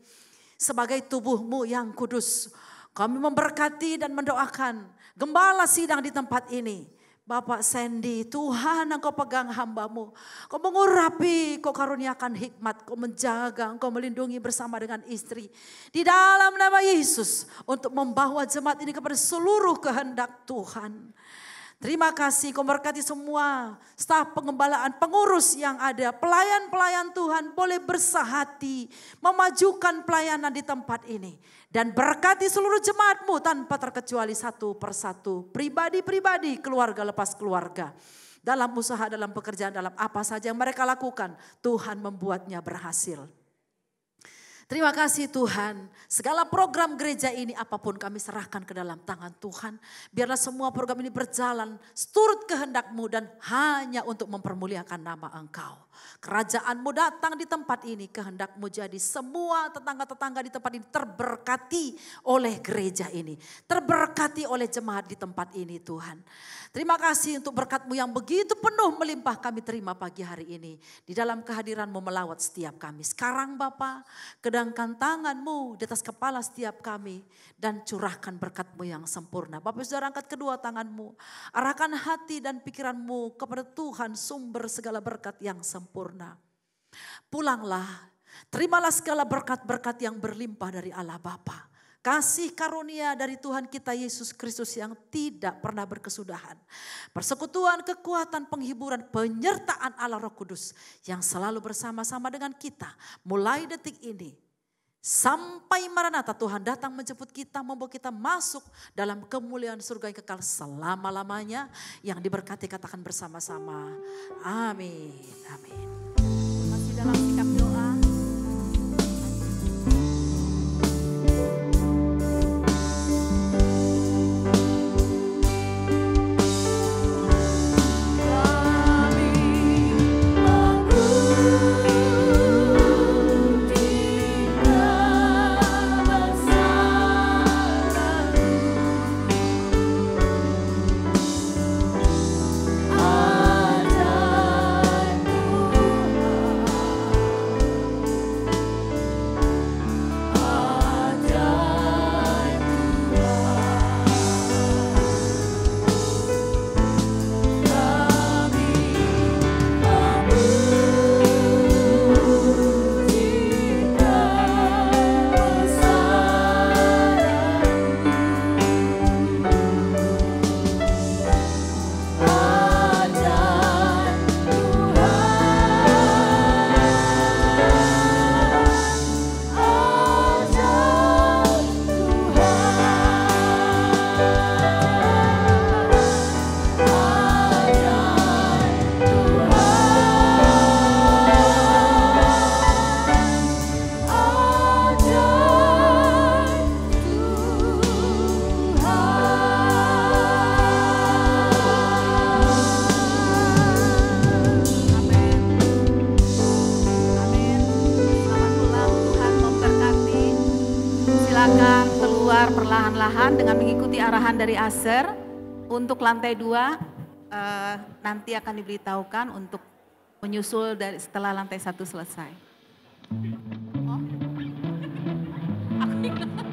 C: Sebagai tubuh-Mu yang kudus. Kami memberkati dan mendoakan gembala sidang di tempat ini. Bapak Sandy, Tuhan Engkau pegang hamba-Mu. Kau mengurapi, Kau karuniakan hikmat, Kau menjaga, Engkau melindungi bersama dengan istri. Di dalam nama Yesus untuk membawa jemaat ini kepada seluruh kehendak Tuhan. Terima kasih, Kau berkati semua staf pengembalaan, pengurus yang ada. Pelayan-pelayan Tuhan boleh bersahati memajukan pelayanan di tempat ini. Dan berkati seluruh jemaat-Mu tanpa terkecuali satu persatu. Pribadi-pribadi, keluarga lepas keluarga. Dalam usaha, dalam pekerjaan, dalam apa saja yang mereka lakukan. Tuhan membuatnya berhasil. Terima kasih Tuhan, segala program gereja ini apapun kami serahkan ke dalam tangan Tuhan. Biarlah semua program ini berjalan seturut kehendak-Mu dan hanya untuk mempermuliakan nama Engkau. Kerajaan-Mu datang di tempat ini, kehendak-Mu jadi semua tetangga-tetangga di tempat ini terberkati oleh gereja ini. Terberkati oleh jemaat di tempat ini Tuhan. Terima kasih untuk berkat-Mu yang begitu penuh melimpah kami terima pagi hari ini. Di dalam kehadiran-Mu melawat setiap kami. Sekarang Bapa, kedangkan tangan-Mu di atas kepala setiap kami. Dan curahkan berkat-Mu yang sempurna. Bapak Saudara, angkat kedua tangan-Mu. Arahkan hati dan pikiran-Mu kepada Tuhan sumber segala berkat yang sempurna. Pulanglah, terimalah segala berkat-berkat yang berlimpah dari Allah Bapa. Kasih karunia dari Tuhan kita Yesus Kristus yang tidak pernah berkesudahan. Persekutuan, kekuatan, penghiburan, penyertaan Allah Roh Kudus yang selalu bersama-sama dengan kita. Mulai detik ini sampai Maranatha Tuhan datang menjemput kita, membawa kita masuk dalam kemuliaan surga yang kekal selama-lamanya. Yang diberkati katakan bersama-sama. Amin. Amin. Masih dalam sikap doa. Perlahan-lahan dengan mengikuti arahan dari Aser untuk lantai 2 nanti akan diberitahukan untuk menyusul dari setelah lantai 1 selesai. Oh.
B: Aku ingat.